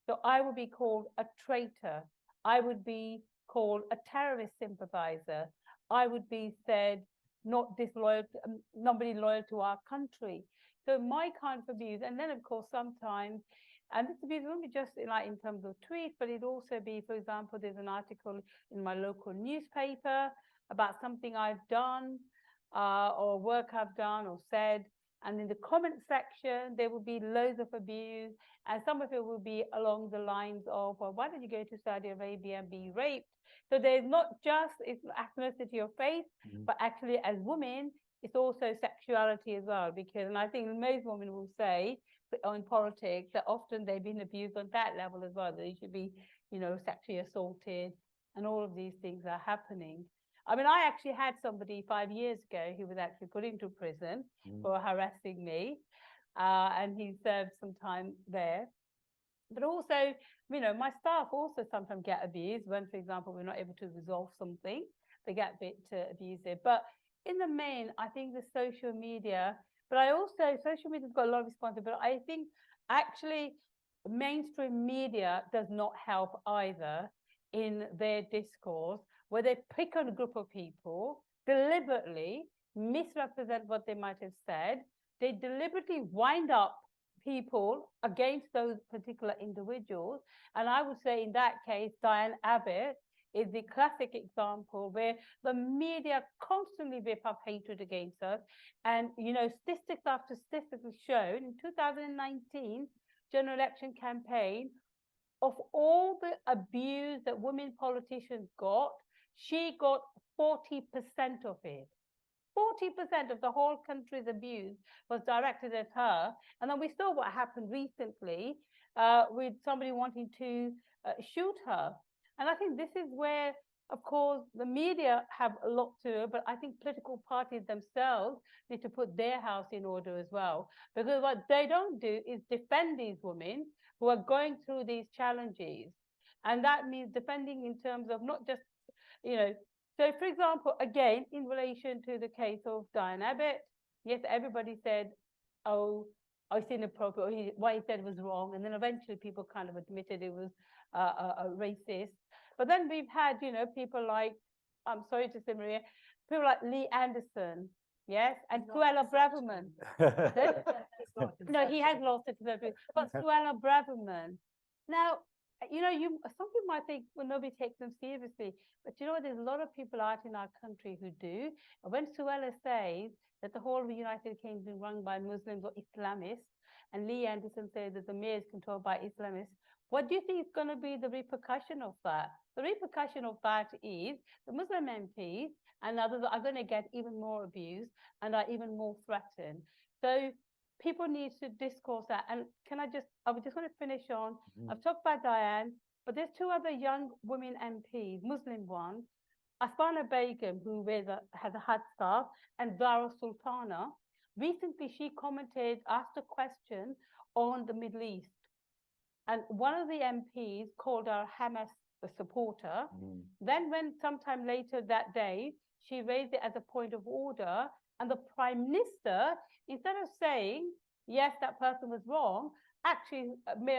So I would be called a traitor. I would be called a terrorist sympathizer. I would be said not disloyal, not being loyal to our country. So my kind of abuse, and then of course sometimes, and this abuse won't be just like in terms of tweets, but it also be, for example, there's an article in my local newspaper about something I've done or work I've done or said. And in the comment section, there will be loads of abuse. And some of it will be along the lines of, well, why did you go to Saudi Arabia and be raped? So there's not just ethnicity or faith, but actually as women, it's also sexuality as well. Because, and I think most women will say in politics that often they've been abused on that level as well. They should be, you know, sexually assaulted, and all of these things are happening. I mean, I actually had somebody 5 years ago who was actually put into prison for harassing me, and he served some time there. But also, you know, my staff also sometimes get abused when, for example, we're not able to resolve something. They get a bit abusive. But in the main, I think the social media, but I also, social media's got a lot of responsibility. I think actually mainstream media does not help either in their discourse, where they pick on a group of people, deliberately misrepresent what they might have said. They deliberately wind up people against those particular individuals. And I would say in that case, Diane Abbott is the classic example where the media constantly whip up hatred against us. And, you know, statistics after statistics shown in 2019 general election campaign, of all the abuse that women politicians got, she got 40% of it. 40% of the whole country's abuse was directed at her. And then we saw what happened recently with somebody wanting to shoot her. And I think this is where, of course, the media have a lot to do, but I think political parties themselves need to put their house in order as well. Because what they don't do is defend these women who are going through these challenges. And that means defending in terms of not just, you know, so for example, again, in relation to the case of Diane Abbott, yes, everybody said, oh, it's inappropriate, or what he said was wrong. And then eventually people kind of admitted it was a racist. But then we've had, you know, people like, I'm sorry to say, Maria, people like Lee Anderson, yes, and Suella Braverman. No, he has lost it, but Suella Braverman. Now, you know, some people might think, well, nobody takes them seriously, but you know, there's a lot of people out in our country who do. And when Suella says that the whole of the United Kingdom is run by Muslims or Islamists, and Lee Anderson says that the mayor is controlled by Islamists, what do you think is going to be the repercussion of that? The repercussion of that is the Muslim MPs and others are going to get even more abused and are even more threatened. So people need to discourse that. And I was just going to finish on, I've talked about Diane, but there's two other young women MPs, Muslim ones, Asfana Begum, who has a headscarf, and Zara Sultana. Recently, she commented, asked a question on the Middle East. And one of the MPs called her Hamas a supporter. Then when sometime later that day, she raised it as a point of order, and the Prime Minister, instead of saying, yes, that person was wrong, actually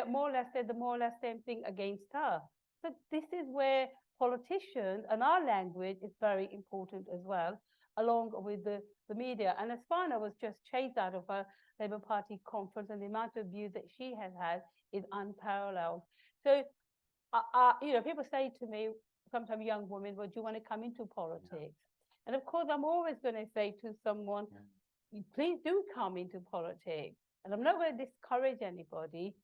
more or less said the more or less same thing against her. So this is where politicians and our language is very important as well, along with the media. And Asfana was just chased out of her Labour Party conference, and the amount of abuse that she has had is unparalleled. So you know, people say to me, sometimes young women, well, do you want to come into politics? And of course, I'm always going to say to someone, please do come into politics. And I'm not going to discourage anybody,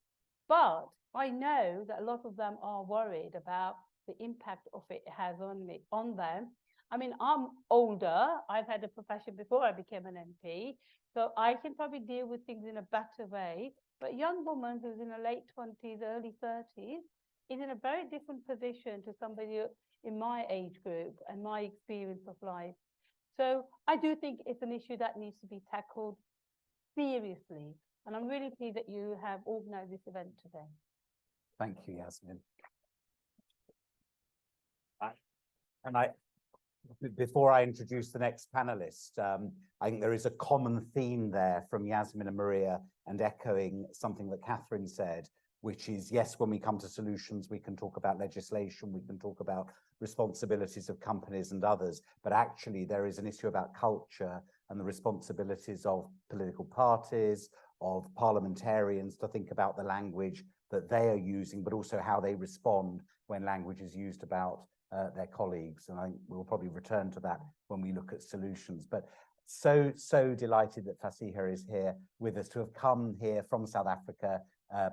but I know that a lot of them are worried about the impact of it has on them. I mean, I'm older. I've had a profession before I became an MP, so I can probably deal with things in a better way. But a young woman who's in her late 20s, early 30s is in a very different position to somebody in my age group and my experience of life. So I do think it's an issue that needs to be tackled seriously. And I'm really pleased that you have organized this event today.
Thank you, Yasmin. Before I introduce the next panelist, I think there is a common theme there from Yasmin and Maria, and echoing something that Catherine said, which is, yes, when we come to solutions, we can talk about legislation, we can talk about responsibilities of companies and others, but actually there is an issue about culture and the responsibilities of political parties, of parliamentarians to think about the language that they are using, but also how they respond when language is used about their colleagues. And I think we'll probably return to that when we look at solutions. But so delighted that Fasiha is here with us, to have come here from South Africa,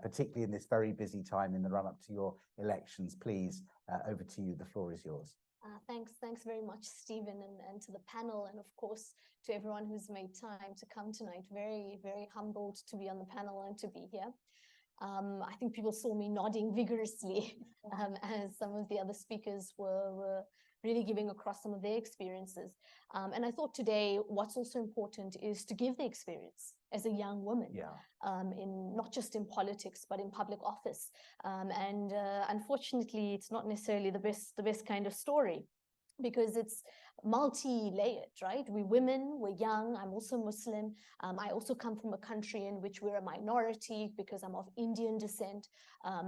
particularly in this very busy time in the run-up to your elections. Please, over to you. The floor is yours.
Thanks very much, Stephen, and to the panel, and of course to everyone who's made time to come tonight. Very, very humbled to be on the panel and to be here. I think people saw me nodding vigorously as some of the other speakers were really giving across some of their experiences. And I thought today what's also important is to give the experience as a young woman, in not just in politics, but in public office. And unfortunately, it's not necessarily the best kind of story, because it's multi-layered, right? We're women, we're young. I'm also Muslim. I also come from a country in which we're a minority because I'm of Indian descent.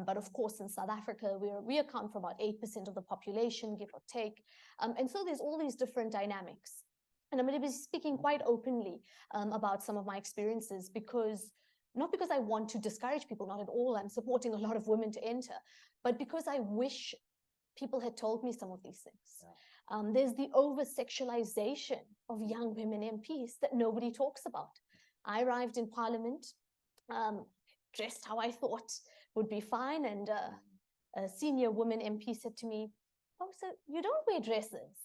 But of course, in South Africa, we account for about 8% of the population, give or take. And so there's all these different dynamics. And I'm going to be speaking quite openly about some of my experiences, not because I want to discourage people, not at all. I'm supporting a lot of women to enter, but because I wish people had told me some of these things. There's the over-sexualization of young women MPs that nobody talks about. I arrived in Parliament, dressed how I thought would be fine, and a senior woman MP said to me, "Oh, so you don't wear dresses?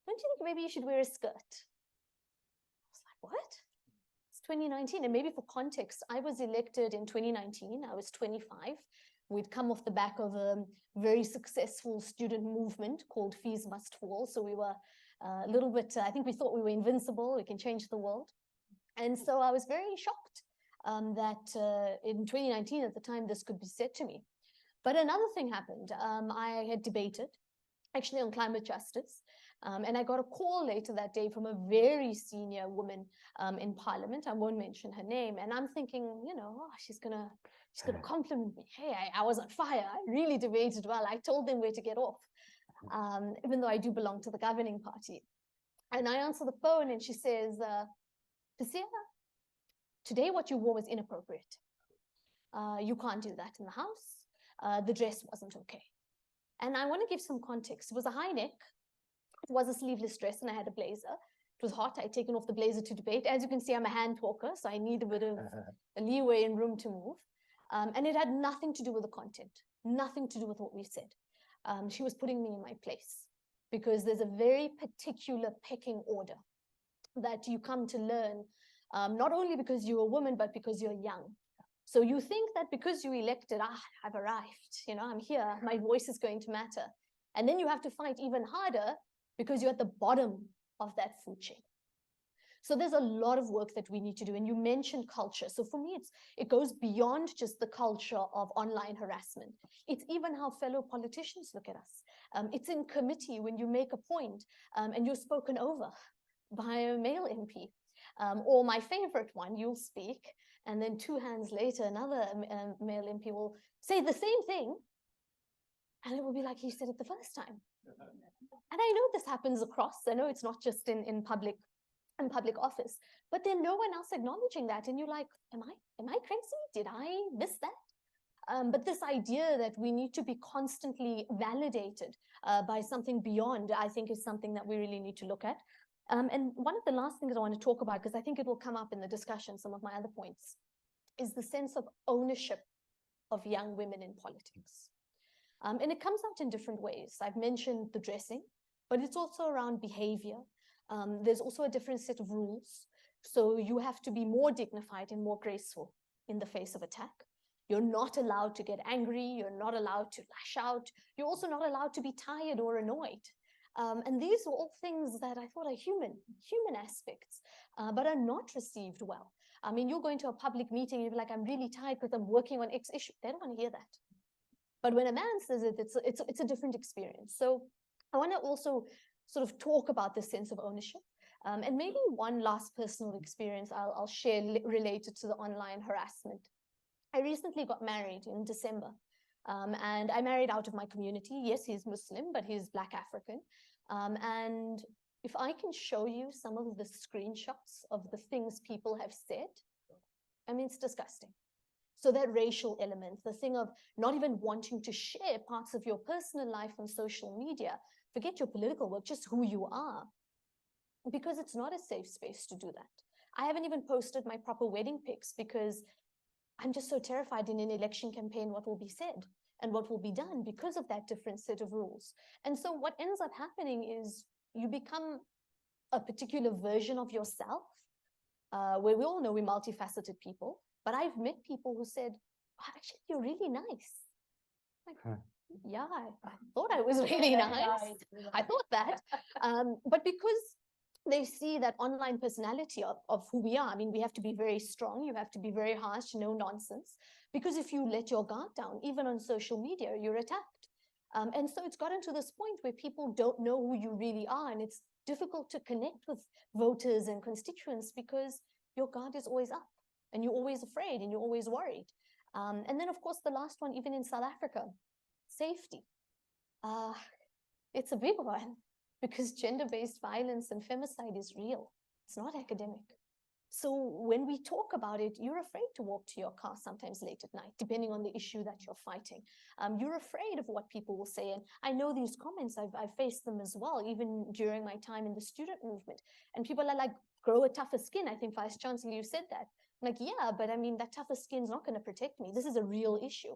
Don't you think maybe you should wear a skirt?" I was like, what? It's 2019, and maybe for context, I was elected in 2019. I was 25. We'd come off the back of a very successful student movement called Fees Must Fall. So we were a little bit, I think we thought we were invincible, we can change the world. And so I was very shocked that in 2019, at the time, this could be said to me. But another thing happened. I had debated, actually on climate justice. And I got a call later that day from a very senior woman in Parliament. I won't mention her name. And I'm thinking, you know, oh, she's gonna compliment me. Hey, I was on fire. I really debated well. I told them where to get off, even though I do belong to the governing party. And I answer the phone and she says, Fasiha, today what you wore was inappropriate. You can't do that in the house. The dress wasn't okay. And I want to give some context. It was a high neck. It was a sleeveless dress and I had a blazer. It was hot. I'd taken off the blazer to debate. As you can see, I'm a hand talker, so I need a bit of a leeway and room to move. And it had nothing to do with the content, nothing to do with what we said. She was putting me in my place because there's a very particular pecking order that you come to learn, not only because you're a woman, but because you're young. So you think that because you elected, I've arrived, you know, I'm here, my voice is going to matter. And then you have to fight even harder because you're at the bottom of that food chain. So there's a lot of work that we need to do. And you mentioned culture. So for me, it goes beyond just the culture of online harassment. It's even how fellow politicians look at us. It's in committee when you make a point and you're spoken over by a male MP. Or my favorite one, you'll speak, and then 2 hands later, another male MP will say the same thing, and it will be like he said it the first time. And I know this happens across. I know it's not just in public office, but there's no one else acknowledging that. And you're like, am I crazy? Did I miss that? But this idea that we need to be constantly validated by something beyond, I think, is something that we really need to look at. And one of the last things I want to talk about, because I think it will come up in the discussion, some of my other points, is the sense of ownership of young women in politics. And it comes out in different ways. I've mentioned the dressing, but it's also around behavior. There's also a different set of rules. So you have to be more dignified and more graceful in the face of attack. You're not allowed to get angry. You're not allowed to lash out. You're also not allowed to be tired or annoyed. And these are all things that I thought are human aspects, but are not received well. I mean, you'll go into a public meeting and you're like, I'm really tired because I'm working on X issue. They don't want to hear that. But when a man says it, it's a different experience. So I want to also sort of talk about this sense of ownership. And maybe one last personal experience I'll share related to the online harassment. I recently got married in December. And I married out of my community. Yes, he's Muslim, but he's Black African. And if I can show you some of the screenshots of the things people have said, I mean, it's disgusting. So that racial element, the thing of not even wanting to share parts of your personal life on social media, forget your political work, just who you are, because it's not a safe space to do that. I haven't even posted my proper wedding pics because I'm just so terrified in an election campaign what will be said and what will be done because of that different set of rules. And so what ends up happening is you become a particular version of yourself, where we all know we're multifaceted people, but I've met people who said, oh, actually, you're really nice. Like, yeah, I thought I was really nice. I thought that. But because they see that online personality of who we are, I mean, we have to be very strong. You have to be very harsh, no nonsense. Because if you let your guard down, even on social media, you're attacked. And so it's gotten to this point where people don't know who you really are. And it's difficult to connect with voters and constituents because your guard is always up and you're always afraid and you're always worried. And then, of course, the last one, even in South Africa, safety. It's a big one because gender-based violence and femicide is real. It's not academic. So when we talk about it, you're afraid to walk to your car sometimes late at night, depending on the issue that you're fighting. You're afraid of what people will say. And I know these comments, I've faced them as well, even during my time in the student movement. And people are like, grow a tougher skin. I think Vice Chancellor, you said that. I'm like, yeah, but I mean, that tougher skin is not going to protect me. This is a real issue.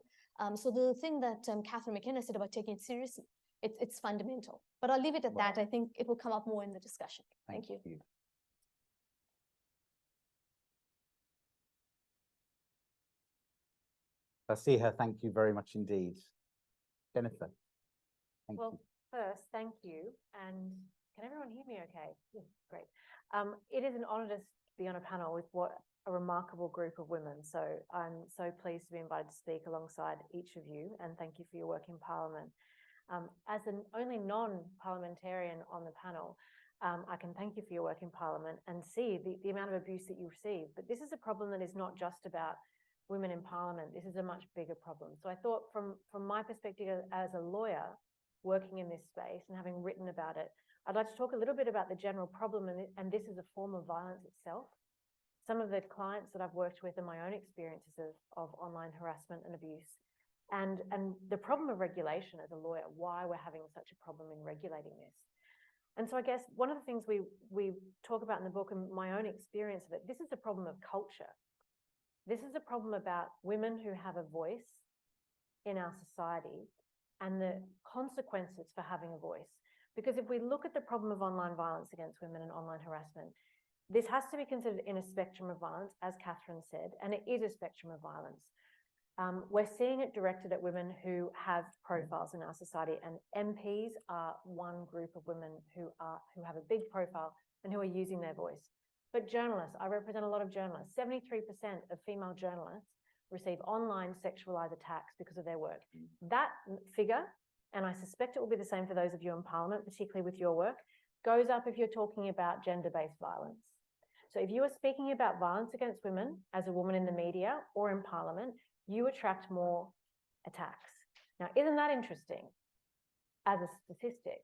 So the thing that Catherine McKenna said about taking it seriously, it's fundamental. But I'll leave it at that. I think it will come up more in the discussion. Thank you.
I see her. Thank you very much indeed. Jennifer. Thank you.
First, thank you. And can everyone hear me okay? Yeah, great. It is an honor to be on a panel with what a remarkable group of women. So I'm so pleased to be invited to speak alongside each of you, and thank you for your work in Parliament. As an only non-parliamentarian on the panel, I can thank you for your work in Parliament and see the amount of abuse that you receive. But this is a problem that is not just about women in Parliament. This is a much bigger problem. So I thought from my perspective as a lawyer working in this space and having written about it, I'd like to talk a little bit about the general problem, and this is a form of violence itself. Some of the clients that I've worked with and my own experiences of online harassment and abuse, and the problem of regulation as a lawyer, why we're having such a problem in regulating this. And so I guess one of the things we talk about in the book and my own experience of it, this is a problem of culture. This is a problem about women who have a voice in our society and the consequences for having a voice. Because if we look at the problem of online violence against women and online harassment, this has to be considered in a spectrum of violence, as Catherine said, and it is a spectrum of violence. We're seeing it directed at women who have profiles in our society, and MPs are one group of women who have a big profile and who are using their voice. But journalists, I represent a lot of journalists. 73% of female journalists receive online sexualized attacks because of their work. That figure, and I suspect it will be the same for those of you in Parliament, particularly with your work, goes up if you're talking about gender-based violence. So if you are speaking about violence against women as a woman in the media or in Parliament, you attract more attacks. Now, isn't that interesting as a statistic?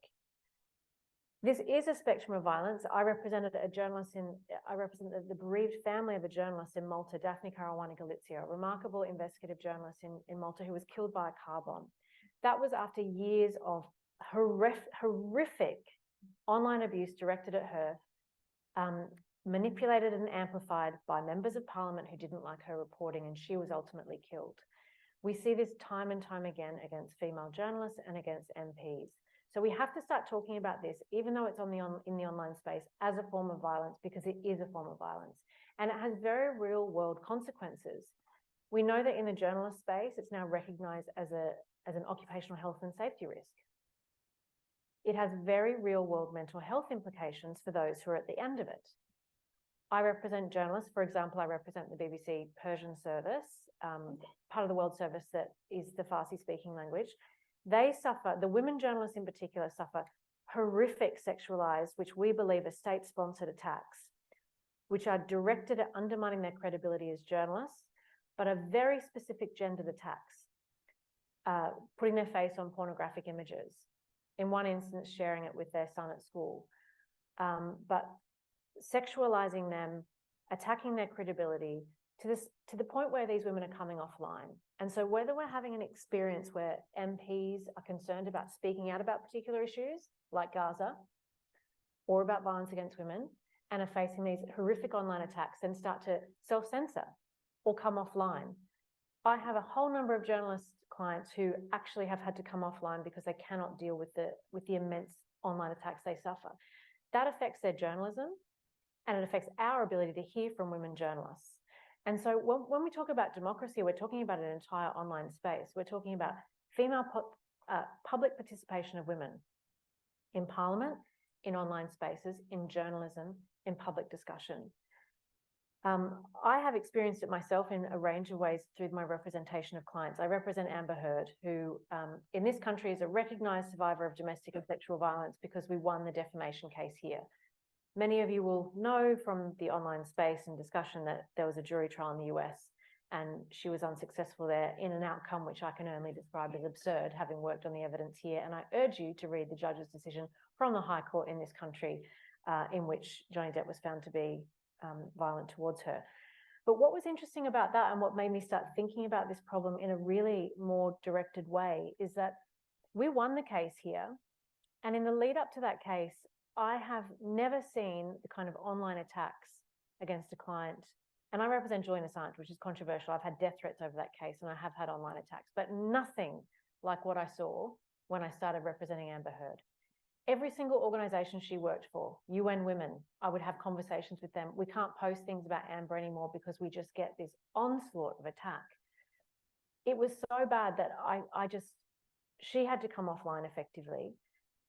This is a spectrum of violence. I represent the bereaved family of a journalist in Malta, Daphne Caruana Galizia, a remarkable investigative journalist in Malta who was killed by a car bomb. That was after years of horrific online abuse directed at her, manipulated and amplified by members of parliament who didn't like her reporting, and she was ultimately killed. We see this time and time again against female journalists and against MPs. So we have to start talking about this, even though it's in the online space, as a form of violence, because it is a form of violence. And it has very real world consequences. We know that in the journalist space, it's now recognized as an occupational health and safety risk. It has very real world mental health implications for those who are at the end of it. I represent journalists. For example, I represent the BBC Persian service, part of the world service that is the Farsi speaking language. They suffer, the women journalists in particular suffer horrific sexualized, which we believe are state-sponsored attacks, which are directed at undermining their credibility as journalists, but are very specific gendered attacks, putting their face on pornographic images. In one instance, sharing it with their son at school. But sexualizing them, attacking their credibility to the point where these women are coming offline. And so whether we're having an experience where MPs are concerned about speaking out about particular issues like Gaza or about violence against women and are facing these horrific online attacks, then start to self-censor or come offline. I have a whole number of journalist clients who actually have had to come offline because they cannot deal with the immense online attacks they suffer. That affects their journalism, and it affects our ability to hear from women journalists. And so when we talk about democracy, we're talking about an entire online space. We're talking about female public participation of women in parliament, in online spaces, in journalism, in public discussion. I have experienced it myself in a range of ways through my representation of clients. I represent Amber Heard, who in this country is a recognised survivor of domestic and sexual violence because we won the defamation case here. Many of you will know from the online space and discussion that there was a jury trial in the US and she was unsuccessful there in an outcome which I can only describe as absurd, having worked on the evidence here. And I urge you to read the judge's decision from the High Court in this country in which Johnny Depp was found to be violent towards her. But what was interesting about that and what made me start thinking about this problem in a really more directed way is that we won the case here. And in the lead up to that case, I have never seen the kind of online attacks against a client. And I represent Julian Assange, which is controversial. I've had death threats over that case and I have had online attacks, but nothing like what I saw when I started representing Amber Heard. Every single organization she worked for, UN Women, I would have conversations with them. We can't post things about Amber anymore because we just get this onslaught of attack. It was so bad that she had to come offline effectively.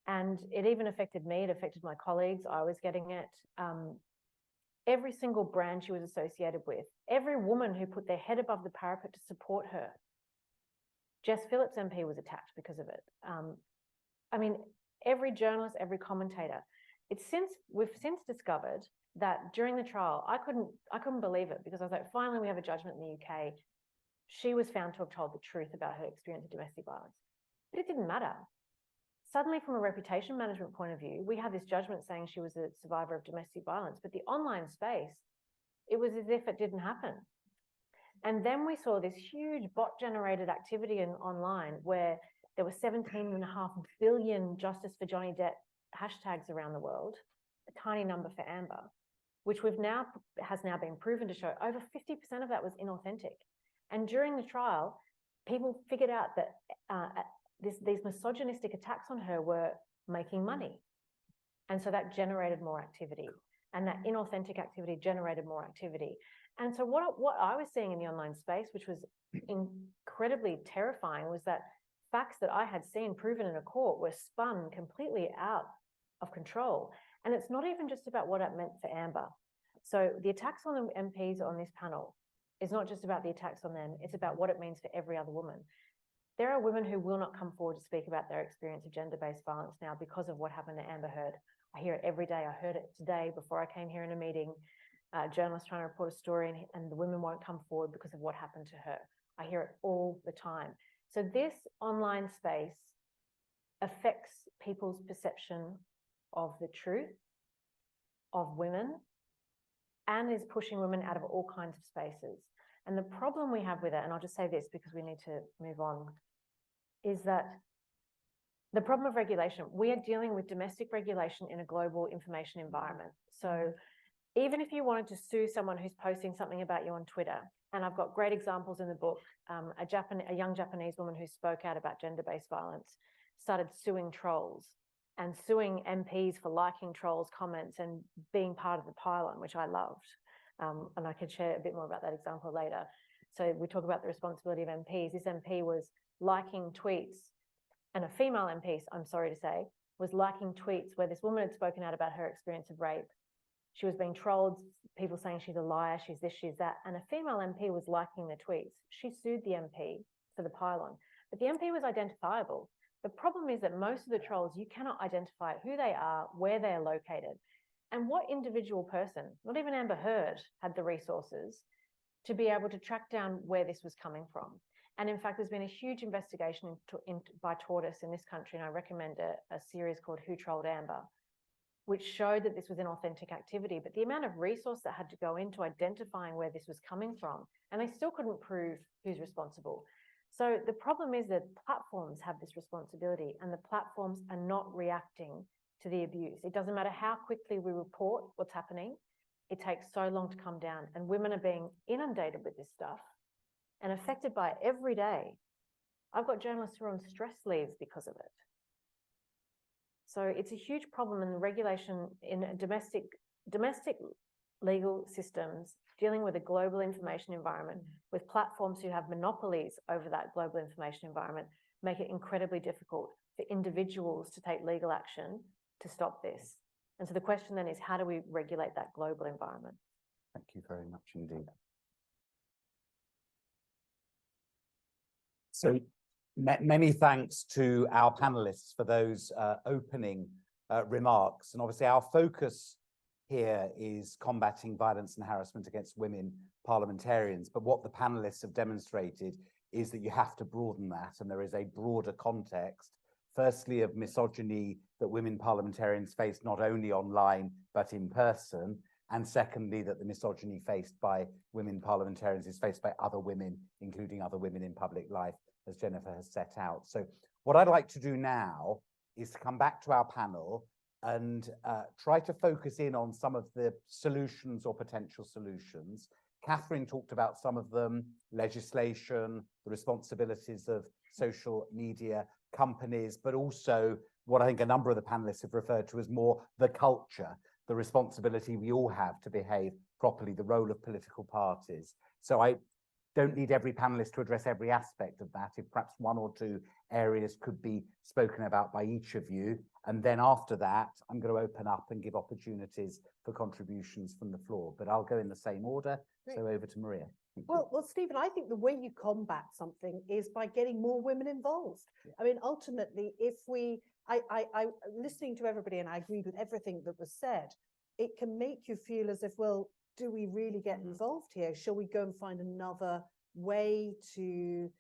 And it even affected me, it affected my colleagues, I was getting it. Every single brand she was associated with, every woman who put their head above the parapet to support her. Jess Phillips MP was attacked because of it. I mean, every journalist, every commentator. We've since discovered that during the trial, I couldn't believe it because I was like, finally we have a judgment in the UK. She was found to have told the truth about her experience of domestic violence. But it didn't matter. Suddenly, from a reputation management point of view, we had this judgment saying she was a survivor of domestic violence, but the online space, it was as if it didn't happen. And then we saw this huge bot-generated activity online where there were 17.5 billion Justice for Johnny Depp hashtags around the world, a tiny number for Amber, which has now been proven to show over 50% of that was inauthentic. And during the trial, people figured out that these misogynistic attacks on her were making money. And so that generated more activity. And that inauthentic activity generated more activity. And so what I was seeing in the online space, which was incredibly terrifying, was that facts that I had seen proven in a court were spun completely out of control. And it's not even just about what it meant for Amber. So the attacks on the MPs on this panel is not just about the attacks on them, it's about what it means for every other woman. There are women who will not come forward to speak about their experience of gender-based violence now because of what happened to Amber Heard. I hear it every day. I heard it today before I came here in a meeting. Journalists trying to report a story and the women won't come forward because of what happened to her. I hear it all the time. So this online space affects people's perception of the truth of women and is pushing women out of all kinds of spaces. And the problem we have with it, and I'll just say this because we need to move on, is that the problem of regulation, we are dealing with domestic regulation in a global information environment. So even if you wanted to sue someone who's posting something about you on Twitter, and I've got great examples in the book, a young Japanese woman who spoke out about gender-based violence started suing trolls and suing MPs for liking trolls' comments and being part of the pylon, which I loved. And I can share a bit more about that example later. So we talk about the responsibility of MPs. This MP was liking tweets, and a female MP, I'm sorry to say, was liking tweets where this woman had spoken out about her experience of rape. She was being trolled, people saying she's a liar, she's this, she's that, and a female MP was liking the tweets. She sued the MP for the pylon, but the MP was identifiable. The problem is that most of the trolls, you cannot identify who they are, where they're located, and what individual person, not even Amber Heard, had the resources to be able to track down where this was coming from. And in fact, there's been a huge investigation by Tortoise in this country, and I recommend a series called Who Trolled Amber, which showed that this was inauthentic activity, but the amount of resource that had to go into identifying where this was coming from, and they still couldn't prove who's responsible. So the problem is that platforms have this responsibility, and the platforms are not reacting to the abuse. It doesn't matter how quickly we report what's happening, it takes so long to come down, and women are being inundated with this stuff and affected by it every day. I've got journalists who are on stress leaves because of it. So it's a huge problem in the regulation in domestic legal systems dealing with a global information environment with platforms who have monopolies over that global information environment make it incredibly difficult for individuals to take legal action to stop this. And so the question then is, how do we regulate that global environment?
Thank you very much indeed. So many thanks to our panelists for those opening remarks. And obviously our focus here is combating violence and harassment against women parliamentarians. But what the panelists have demonstrated is that you have to broaden that, and there is a broader context, firstly of misogyny that women parliamentarians face not only online but in person, and secondly that the misogyny faced by women parliamentarians is faced by other women, including other women in public life, as Jennifer has set out. So what I'd like to do now is to come back to our panel and try to focus in on some of the solutions or potential solutions. Catherine talked about some of them: legislation, the responsibilities of social media companies, but also what I think a number of the panelists have referred to as more the culture, the responsibility we all have to behave properly, the role of political parties. So I don't need every panelist to address every aspect of that. If perhaps one or two areas could be spoken about by each of you. And then after that, I'm going to open up and give opportunities for contributions from the floor, but I'll go in the same order.
Great.
So over to Maria.
Well, Stephen, I think the way you combat something is by getting more women involved.
Yeah.
I mean, ultimately, if we, listening to everybody, and I agreed with everything that was said, it can make you feel as if, well, do we really get involved here? Shall we go and find another way to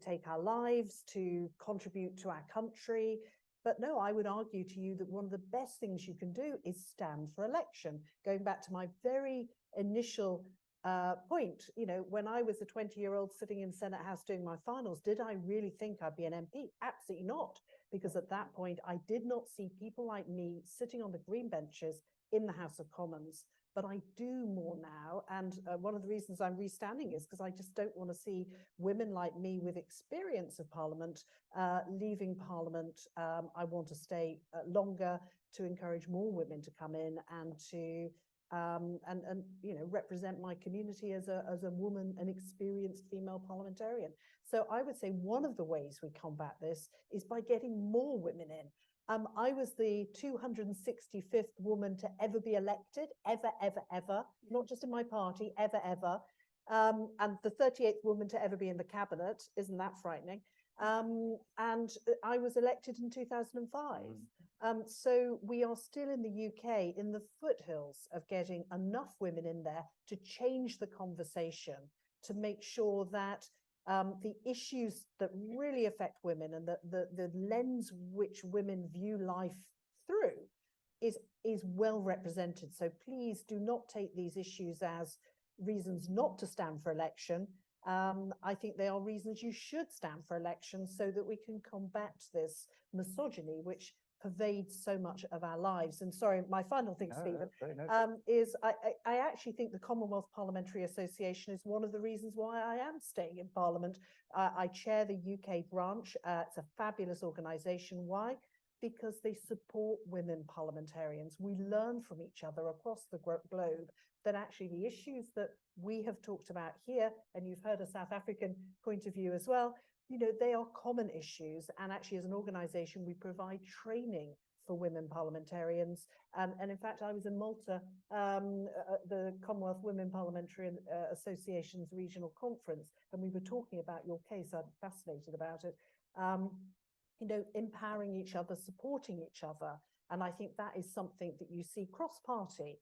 take our lives, to contribute to our country? But no, I would argue to you that one of the best things you can do is stand for election. Going back to my very initial point, you know, when I was a 20-year-old sitting in Senate House doing my finals, did I really think I'd be an MP? Absolutely not, because at that point, I did not see people like me sitting on the green benches in the House of Commons. But I do more now, and one of the reasons I'm restanding is because I just don't want to see women like me with experience of Parliament leaving Parliament. I want to stay longer to encourage more women to come in and to and you know, represent my community as a woman, an experienced female parliamentarian. So I would say one of the ways we combat this is by getting more women in. I was the 265th woman to ever be elected, ever, not just in my party, ever. And the 38th woman to ever be in the cabinet. Isn't that frightening? And I was elected in 2005. So we are still in the UK in the foothills of getting enough women in there to change the conversation, to make sure that the issues that really affect women and the lens which women view life through is well represented. So please do not take these issues as reasons not to stand for election. I think they are reasons you should stand for election so that we can combat this misogyny, which pervades so much of our lives. And sorry, my final thing, Stephen, is I actually think the Commonwealth Parliamentary Association is one of the reasons why I am staying in Parliament. I chair the UK branch. It's a fabulous organisation. Why? Because they support women parliamentarians. We learn from each other across the globe that actually the issues that we have talked about here, and you've heard a South African point of view as well, you know, they are common issues. And actually, as an organisation, we provide training for women parliamentarians. And in fact, I was in Malta, the Commonwealth Women Parliamentary Association's regional conference, and we were talking about your case. I'm fascinated about it. You know, empowering each other, supporting each other. And I think that is something that you see cross-party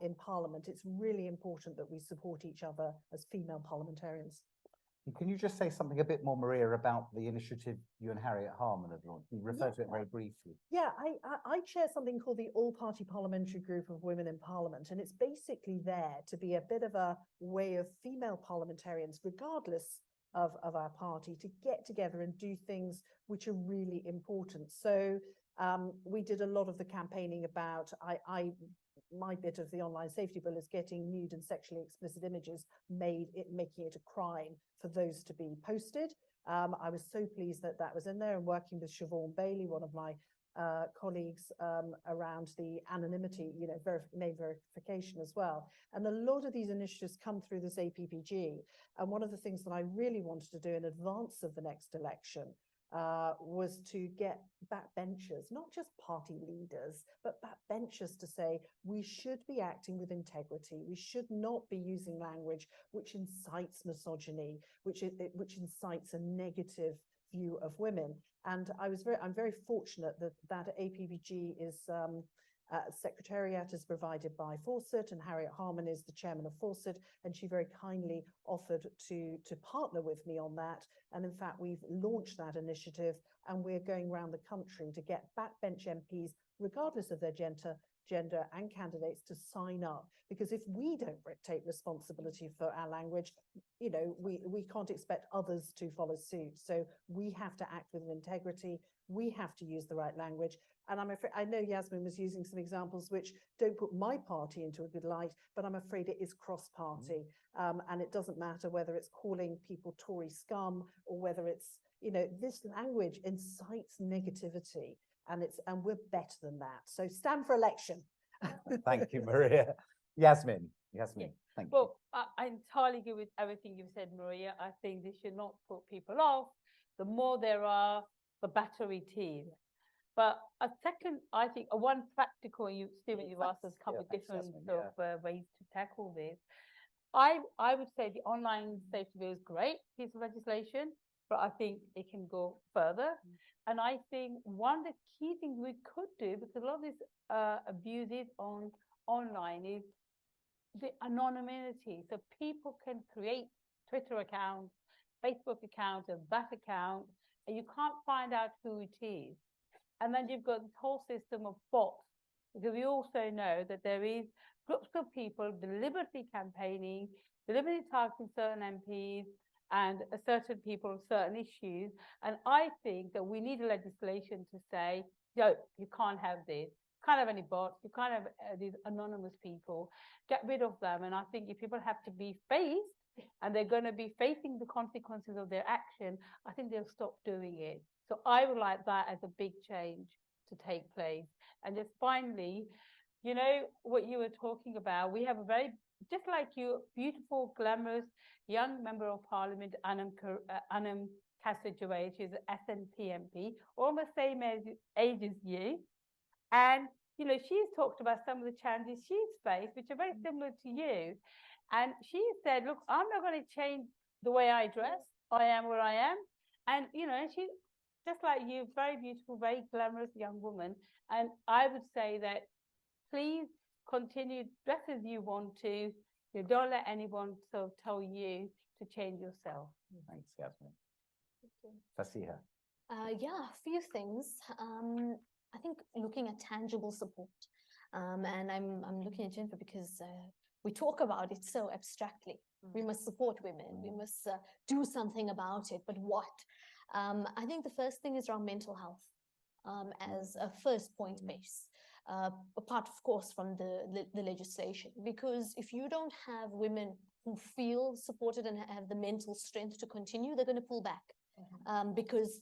in Parliament. It's really important that we support each other as female parliamentarians.
Can you just say something a bit more, Maria, about the initiative you and Harriet Harman have launched? You referred to it very briefly.
Yeah, I chair something called the All-Party Parliamentary Group of Women in Parliament, and it's basically there to be a bit of a way of female parliamentarians, regardless of our party, to get together and do things which are really important. So we did a lot of the campaigning about, my bit of the online safety bill is getting nude and sexually explicit images making it a crime for those to be posted. I was so pleased that that was in there, and working with Siobhan Bailey, one of my colleagues, around the anonymity, you know, name verification as well. And a lot of these initiatives come through this APPG. And one of the things that I really wanted to do in advance of the next election was to get backbenchers, not just party leaders, but backbenchers to say we should be acting with integrity. We should not be using language which incites misogyny, which incites a negative view of women. And I'm very fortunate that APPG is Secretariat is provided by Fawcett, and Harriet Harman is the chairman of Fawcett, and she very kindly offered to partner with me on that. And in fact, we've launched that initiative, and we're going around the country to get backbench MPs, regardless of their gender and candidates, to sign up. Because if we don't take responsibility for our language, you know, we can't expect others to follow suit. So we have to act with integrity. We have to use the right language. And I'm afraid, I know Yasmin was using some examples which don't put my party into a good light, but I'm afraid it is cross-party. And it doesn't matter whether it's calling people Tory scum or whether it's, you know, this language incites negativity, and we're better than that. So stand for election.
Thank you, Maria. Yasmin,
Yeah.
thank you.
Well, I entirely agree with everything you've said, Maria. I think this should not put people off. The more there are, the better it is. But a second, I think, one practical, Stephen, you've asked us a couple of different ways to tackle this. I would say the online safety bill is a great piece of legislation, but I think it can go further. And I think one of the key things we could do, because a lot of this abuses online, is the anonymity. So people can create Twitter accounts, Facebook accounts, and that account, and you can't find out who it is. And then you've got this whole system of bots, because we also know that there is groups of people deliberately campaigning, deliberately targeting certain MPs and certain people on certain issues. And I think that we need a legislation to say, no, you can't have this. You can't have any bots. You can't have these anonymous people. Get rid of them. And I think if people have to be faced, and they're going to be facing the consequences of their action, I think they'll stop doing it. So I would like that as a big change to take place. And just finally, you know, what you were talking about, we have a very, just like you, beautiful, glamorous young member of Parliament, Anam Kasajaway, she's an SNP MP, almost same age as you. And, you know, she's talked about some of the challenges she's faced, which are very similar to you. And she said, look, I'm not going to change the way I dress. I am where I am. And, you know, she's just like you, very beautiful, very glamorous young woman. And I would say that please continue dress as you want to. You don't let anyone sort of tell you to change yourself.
Thanks, Yasmin. Fasiha.
Yeah, a few things. I think looking at tangible support. And I'm looking at Jennifer because we talk about it so abstractly. We must support women. We must do something about it. But what? I think the first thing is around mental health as a first point base. Apart, of course, from the legislation. Because if you don't have women who feel supported and have the mental strength to continue, they're going to pull back. Because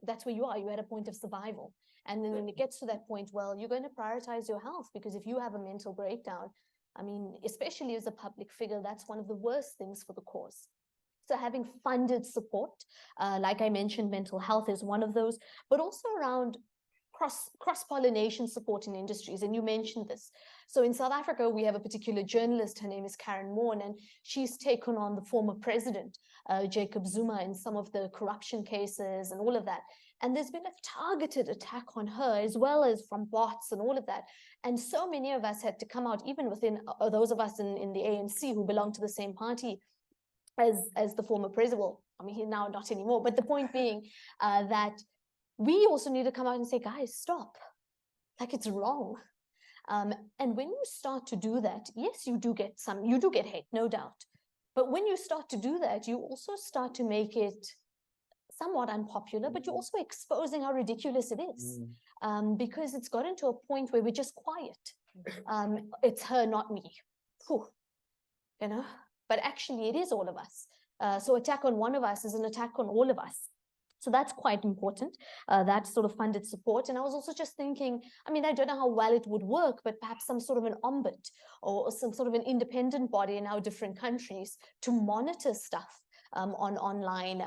that's where you are. You're at a point of survival. And then when it gets to that point, well, you're going to prioritize your health, because if you have a mental breakdown, I mean, especially as a public figure, that's one of the worst things for the cause. So having funded support, like I mentioned, mental health is one of those, but also around cross-pollination support in industries. And you mentioned this. So in South Africa, we have a particular journalist, her name is Karen Moore, and she's taken on the former president, Jacob Zuma, in some of the corruption cases and all of that. And there's been a targeted attack on her, as well as from bots and all of that. And so many of us had to come out, even within those of us in the ANC who belong to the same party as the former president. Well, I mean, now not anymore. But the point being that we also need to come out and say, guys, stop. Like, it's wrong. And when you start to do that, yes, you do get hate, no doubt. But when you start to do that, you also start to make it somewhat unpopular, but you're also exposing how ridiculous it is. Because it's gotten to a point where we're just quiet. It's her, not me. Whew. You know, but actually it is all of us. So attack on one of us is an attack on all of us. So that's quite important, that sort of funded support. And I was also just thinking, I mean, I don't know how well it would work, but perhaps some sort of an ombudsman or some sort of an independent body in our different countries to monitor stuff on online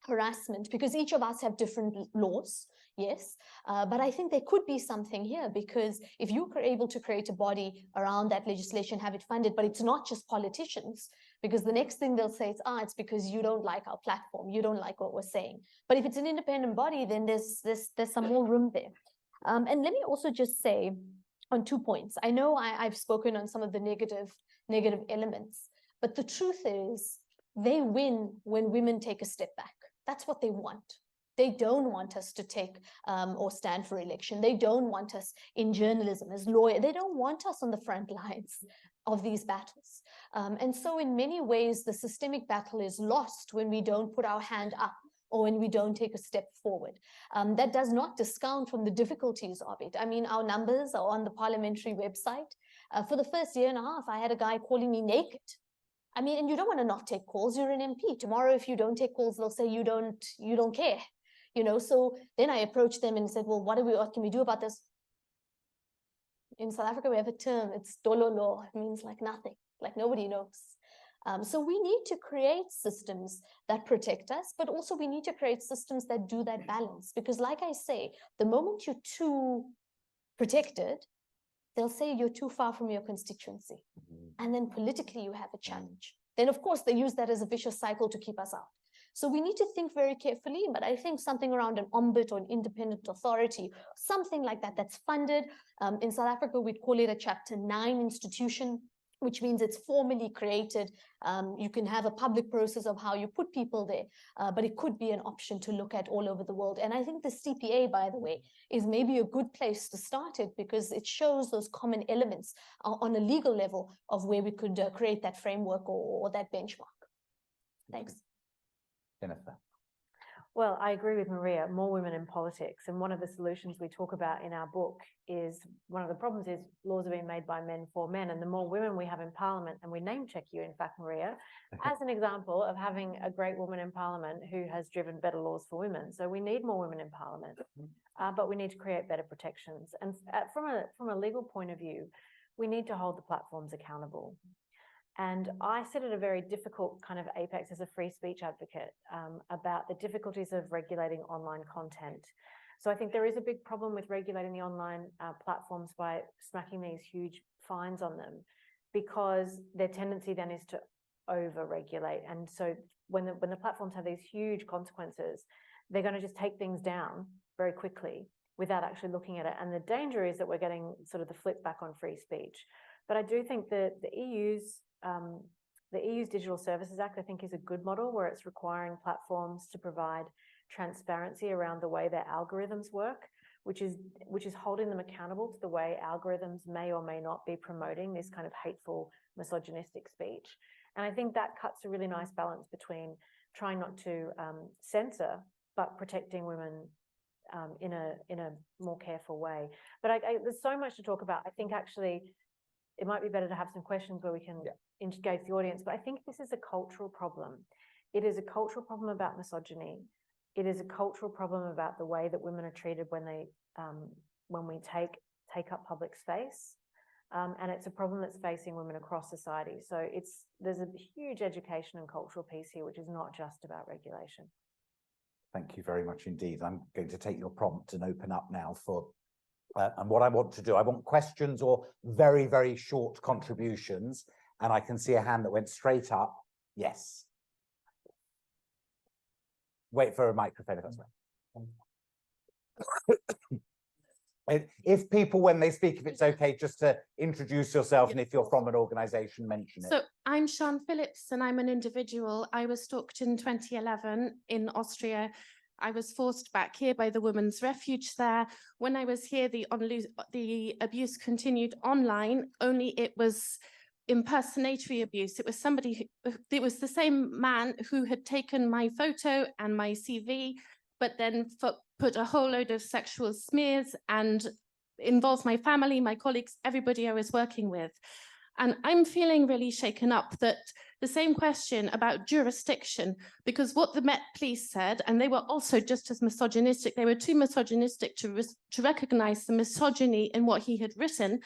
harassment, because each of us have different laws. Yes, but I think there could be something here, because if you are able to create a body around that legislation, have it funded, but it's not just politicians, because the next thing they'll say is, it's because you don't like our platform, you don't like what we're saying. But if it's an independent body, then there's some more room there. And let me also just say on 2 points. I know I've spoken on some of the negative elements, but the truth is they win when women take a step back. That's what they want. They don't want us to take or stand for election. They don't want us in journalism as lawyers. They don't want us on the front lines of these battles. And so in many ways, the systemic battle is lost when we don't put our hand up or when we don't take a step forward. That does not discount from the difficulties of it. I mean, our numbers are on the parliamentary website. For the first year and a half, I had a guy calling me naked. I mean, and you don't want to not take calls. You're an MP. Tomorrow, if you don't take calls, they'll say you don't care. You know, so then I approached them and said, well, what can we do about this? In South Africa, we have a term, it's dololo. It means like nothing, like nobody knows. So we need to create systems that protect us, but also we need to create systems that do that balance. Because like I say, the moment you're too protected, they'll say you're too far from your constituency. And then politically you have a challenge. Then of course they use that as a vicious cycle to keep us out. So we need to think very carefully, but I think something around an ombudsman or an independent authority, something like that, that's funded. In South Africa, we'd call it a Chapter 9 institution, which means it's formally created. You can have a public process of how you put people there, but it could be an option to look at all over the world. And I think the CPA, by the way, is maybe a good place to start it, because it shows those common elements on a legal level of where we could create that framework or that benchmark. Thanks.
Jennifer.
Well, I agree with Maria, more women in politics. And one of the solutions we talk about in our book is, one of the problems is laws are being made by men for men. And the more women we have in Parliament, and we name check you, in fact, Maria, as an example of having a great woman in Parliament who has driven better laws for women. So we need more women in Parliament, but we need to create better protections. And from a legal point of view, we need to hold the platforms accountable. And I sit at a very difficult kind of apex as a free speech advocate about the difficulties of regulating online content. So I think there is a big problem with regulating the online platforms by smacking these huge fines on them, because their tendency then is to over-regulate. And so when the platforms have these huge consequences, they're going to just take things down very quickly without actually looking at it. And the danger is that we're getting sort of the flip back on free speech. But I do think that the EU's Digital Services Act, I think, is a good model, where it's requiring platforms to provide transparency around the way their algorithms work, which is holding them accountable to the way algorithms may or may not be promoting this kind of hateful, misogynistic speech. And I think that cuts a really nice balance between trying not to censor, but protecting women in a more careful way. But there's so much to talk about. I think actually it might be better to have some questions where we can engage the audience. But I think this is a cultural problem. It is a cultural problem about misogyny. It is a cultural problem about the way that women are treated when we take up public space. And it's a problem that's facing women across society. So there's a huge education and cultural piece here, which is not just about regulation.
Thank you very much indeed. I'm going to take your prompt and open up now for, and what I want to do, I want questions or very, very short contributions. And I can see a hand that went straight up. Yes. Wait for a microphone if that's right. If people, when they speak, if it's okay, just to introduce yourself, and if you're from an organisation, mention it.
So I'm Sean Phillips, and I'm an individual. I was stalked in 2011 in Austria. I was forced back here by the Women's Refuge there. When I was here, the abuse continued online, only it was impersonatory abuse. It was somebody it was the same man who had taken my photo and my CV, but then put a whole load of sexual smears and involved my family, my colleagues, everybody I was working with. And I'm feeling really shaken up that the same question about jurisdiction, because what the Met Police said, and they were also just as misogynistic, they were too misogynistic to recognize the misogyny in what he had written.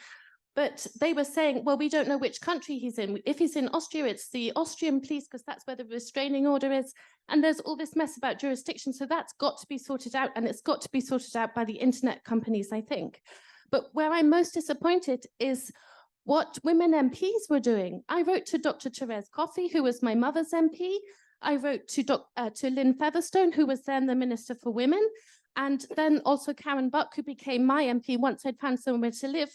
But they were saying, well, we don't know which country he's in. If he's in Austria, it's the Austrian police, because that's where the restraining order is. And there's all this mess about jurisdiction. So that's got to be sorted out. And it's got to be sorted out by the internet companies, I think. But where I'm most disappointed is what women MPs were doing. I wrote to Dr. Therese Coffey, who was my mother's MP. I wrote to Lynn Featherstone, who was then the Minister for Women. And then also Karen Buck, who became my MP once I'd found somewhere to live.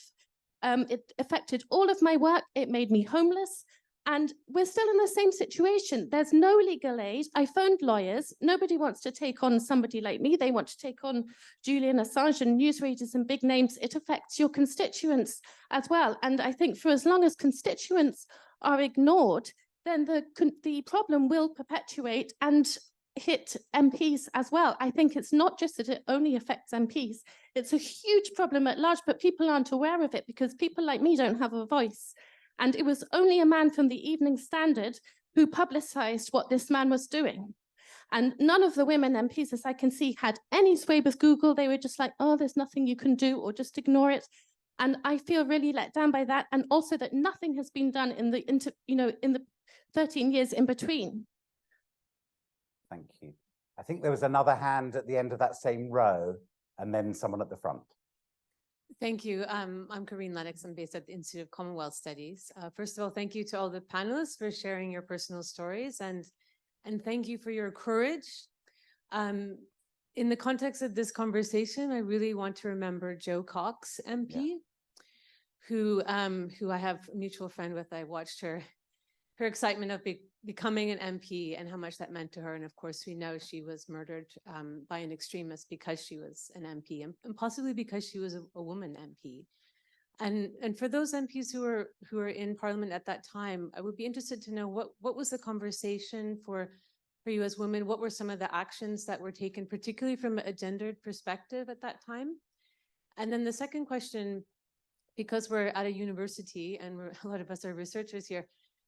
It affected all of my work. It made me homeless. And we're still in the same situation. There's no legal aid. I phoned lawyers. Nobody wants to take on somebody like me. They want to take on Julian Assange and newsreaders and big names. It affects your constituents as well. And I think for as long as constituents are ignored, then the problem will perpetuate and hit MPs as well. I think it's not just that it only affects MPs. It's a huge problem at large, but people aren't aware of it because people like me don't have a voice. And it was only a man from the Evening Standard who publicized what this man was doing. And none of the women MPs, as I can see, had any sway with Google. They were just like, oh, there's nothing you can do, or just ignore it. And I feel really let down by that. And also that nothing has been done in the 13 years in between.
Thank you. I think there was another hand at the end of that same row, and then someone at the front.
Thank you. I'm Corinne Lennox. I'm based at the Institute of Commonwealth Studies. First of all, thank you to all the panelists for sharing your personal stories, and thank you for your courage. In the context of this conversation, I really want to remember Jo Cox, MP, who I have a mutual friend with. I watched her excitement of becoming an MP and how much that meant to her. And of course, we know she was murdered by an extremist because she was an MP and possibly because she was a woman MP. And for those MPs who were in Parliament at that time, I would be interested to know what was the conversation for you as women? What were some of the actions that were taken, particularly from a gendered perspective at that time? And then the second question, because we're at a university and a lot of us are researchers here,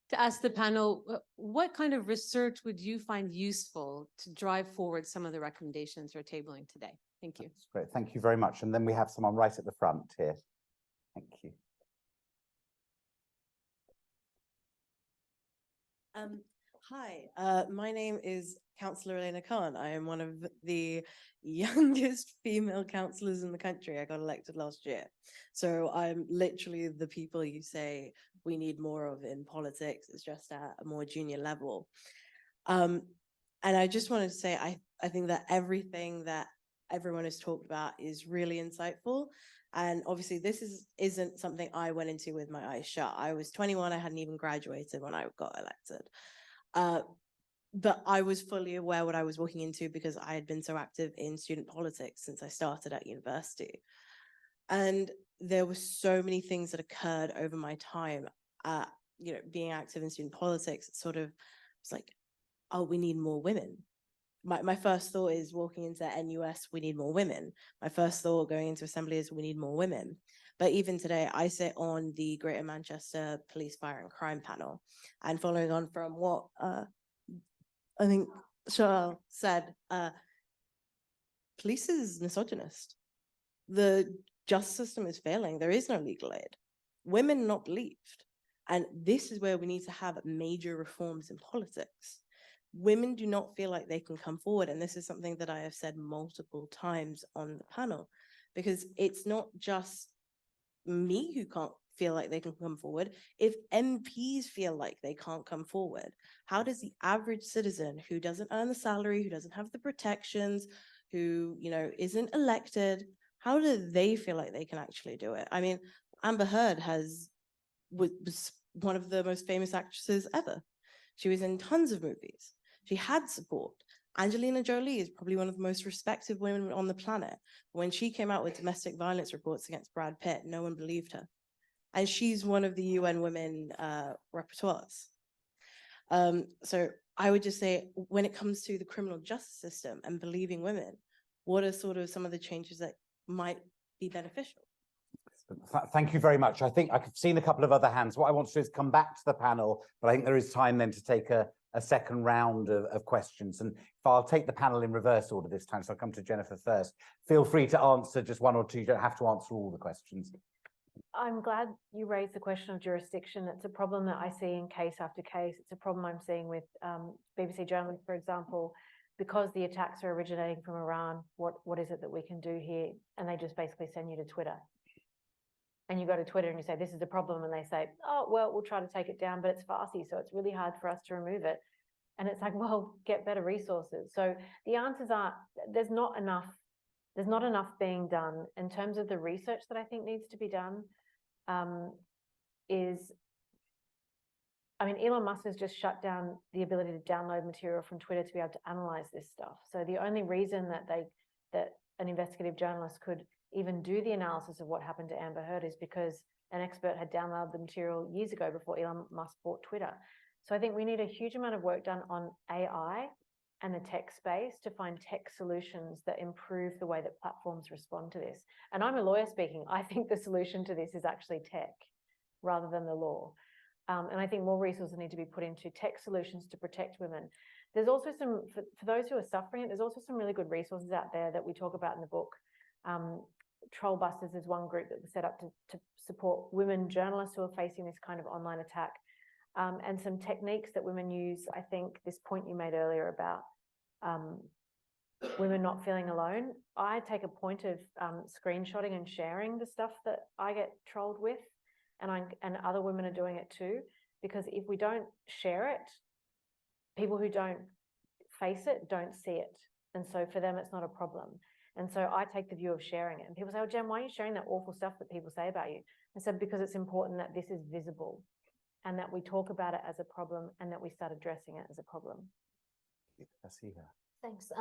to ask the panel, what kind of research would you find useful to drive forward some of the recommendations we're tabling today? Thank you.
That's great. Thank you very much. And then we have someone right at the front here. Thank you.
Hi, my name is Councillor Elena Khan. I am one of the youngest female councillors in the country. I got elected last year. So I'm literally the people you say we need more of in politics. It's just at a more junior level. And I just wanted to say, I think that everything that everyone has talked about is really insightful. And obviously this isn't something I went into with my eyes shut. I was 21, I hadn't even graduated when I got elected. but I was fully aware what I was walking into because I had been so active in student politics since I started at university. And there were so many things that occurred over my time, being active in student politics. It sort of was like, oh, we need more women. My first thought is walking into NUS, we need more women. My first thought going into assembly is we need more women. But even today, I sit on the Greater Manchester Police, Fire and Crime panel. And following on from what I think Charles said, police is misogynist. The justice system is failing. There is no legal aid. Women not believed. And this is where we need to have major reforms in politics. Women do not feel like they can come forward. And this is something that I have said multiple times on the panel, because it's not just me who can't feel like they can come forward. If MPs feel like they can't come forward, how does the average citizen who doesn't earn the salary, who doesn't have the protections, who, isn't elected, how do they feel like they can actually do it? I mean, Amber Heard was one of the most famous actresses ever. She was in tons of movies. She had support. Angelina Jolie is probably one of the most respected women on the planet. When she came out with domestic violence reports against Brad Pitt, no one believed her. And she's one of the UN Women rapporteurs. So I would just say, when it comes to the criminal justice system and believing women, what are sort of some of the changes that might be beneficial?
Thank you very much. I think I've seen a couple of other hands. What I want to do is come back to the panel, but I think there is time then to take a second round of questions. And if I'll take the panel in reverse order this time, so I'll come to Jennifer first. Feel free to answer just one or two. You don't have to answer all the questions.
I'm glad you raised the question of jurisdiction. It's a problem that I see in case after case. It's a problem I'm seeing with BBC journalists, for example, because the attacks are originating from Iran. What is it that we can do here? And they just basically send you to Twitter. And you go to Twitter and you say, this is a problem. And they say, oh, well, we'll try to take it down, but it's Farsi, so it's really hard for us to remove it. And it's like, well, get better resources. So the answers are, there's not enough being done in terms of the research that I think needs to be done. Elon Musk has just shut down the ability to download material from Twitter to be able to analyze this stuff. So the only reason that an investigative journalist could even do the analysis of what happened to Amber Heard is because an expert had downloaded the material years ago before Elon Musk bought Twitter. So I think we need a huge amount of work done on AI and the tech space to find tech solutions that improve the way that platforms respond to this. And I'm a lawyer speaking. I think the solution to this is actually tech rather than the law. And I think more resources need to be put into tech solutions to protect women. There's also some, for those who are suffering it, there's also some really good resources out there that we talk about in the book. Trollbusters is one group that was set up to support women journalists who are facing this kind of online attack, and some techniques that women use. I think this point you made earlier about women not feeling alone. I take a point of screenshotting and sharing the stuff that I get trolled with, and other women are doing it too, because if we don't share it, people who don't face it don't see it, and so for them it's not a problem. And so I take the view of sharing it. And people say, oh, Jen, why are you sharing that awful stuff that people say about you? I said, because it's important that this is visible and that we talk about it as a problem and that we start addressing it as a problem.
Thanks.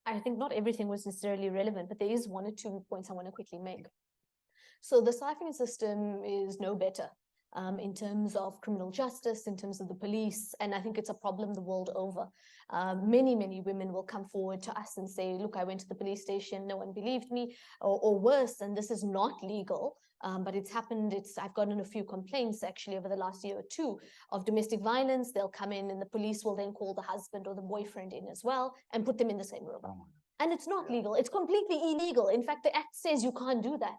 I think not everything was necessarily relevant, but there is one or two points I want to quickly make. So the siphoning system is no better in terms of criminal justice, in terms of the police, and I think it's a problem the world over. Many women will come forward to us and say, look, I went to the police station, no one believed me, or worse, and this is not legal, but it's happened. I've gotten a few complaints actually over the last year or two of domestic violence. They'll come in and the police will then call the husband or the boyfriend in as well and put them in the same room. And it's not legal. It's completely illegal. In fact, the act says you can't do that.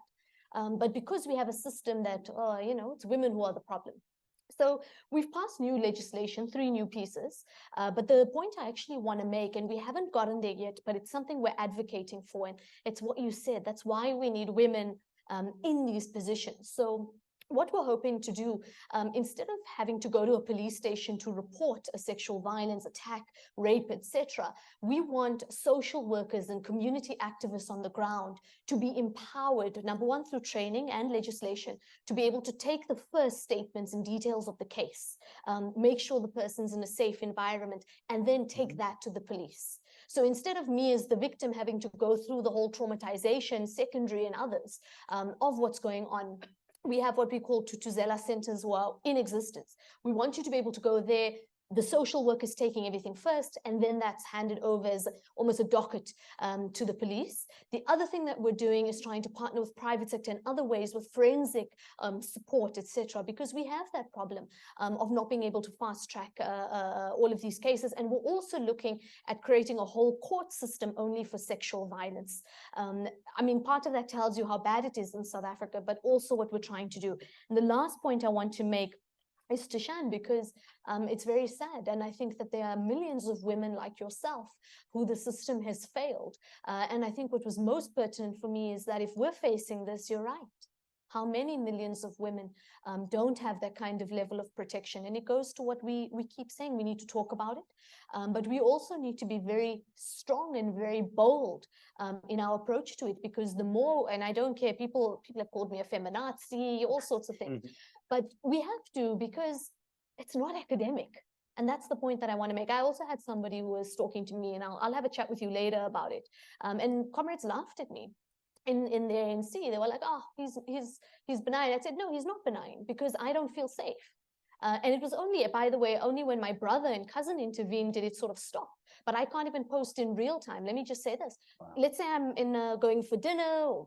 But because we have a system that, it's women who are the problem. So we've passed new legislation, 3 new pieces. But the point I actually want to make, and we haven't gotten there yet, but it's something we're advocating for. And it's what you said. That's why we need women in these positions. So what we're hoping to do, instead of having to go to a police station to report a sexual violence attack, rape, etc., we want social workers and community activists on the ground to be empowered, number one, through training and legislation, to be able to take the first statements and details of the case, make sure the person's in a safe environment, and then take that to the police. So instead of me as the victim having to go through the whole traumatization, secondary and others, of what's going on, we have what we call Tutuzela centers who are in existence. We want you to be able to go there. The social work is taking everything first, and then that's handed over as almost a docket to the police. The other thing that we're doing is trying to partner with private sector in other ways with forensic support, etc., because we have that problem of not being able to fast track all of these cases. And we're also looking at creating a whole court system only for sexual violence. I mean, part of that tells you how bad it is in South Africa, but also what we're trying to do. And the last point I want to make is to Shan, because it's very sad. And I think that there are millions of women like yourself who the system has failed. And I think what was most pertinent for me is that if we're facing this, you're right. How many millions of women don't have that kind of level of protection? And it goes to what we keep saying, we need to talk about it. But we also need to be very strong and very bold in our approach to it, because the more, and I don't care, people have called me a feminazi, all sorts of things. But we have to, because it's not academic. And that's the point that I want to make. I also had somebody who was talking to me, and I'll have a chat with you later about it. And comrades laughed at me in the ANC. They were like, oh, he's benign. I said, no, he's not benign, because I don't feel safe. And it was only, by the way, only when my brother and cousin intervened did it sort of stop. But I can't even post in real time. Let me just say this. Wow. Let's say I'm going for dinner or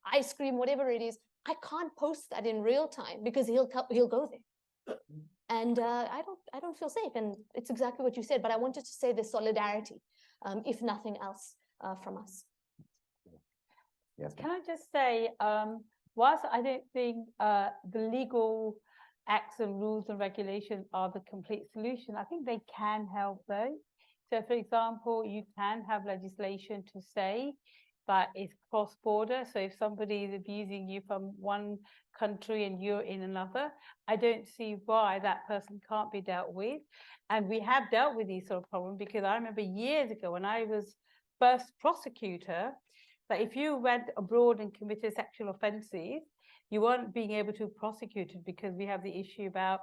ice cream, whatever it is. I can't post that in real time because he'll go there. And I don't feel safe. And it's exactly what you said. But I wanted to say the solidarity, if nothing else, from us.
Yes.
Can I just say, whilst I don't think the legal acts and rules and regulations are the complete solution, I think they can help though. So for example, you can have legislation to say that it's cross-border. So if somebody is abusing you from one country and you're in another, I don't see why that person can't be dealt with. And we have dealt with these sort of problems, because I remember years ago when I was first prosecutor, that if you went abroad and committed sexual offences, you weren't being able to prosecute it, because we have the issue about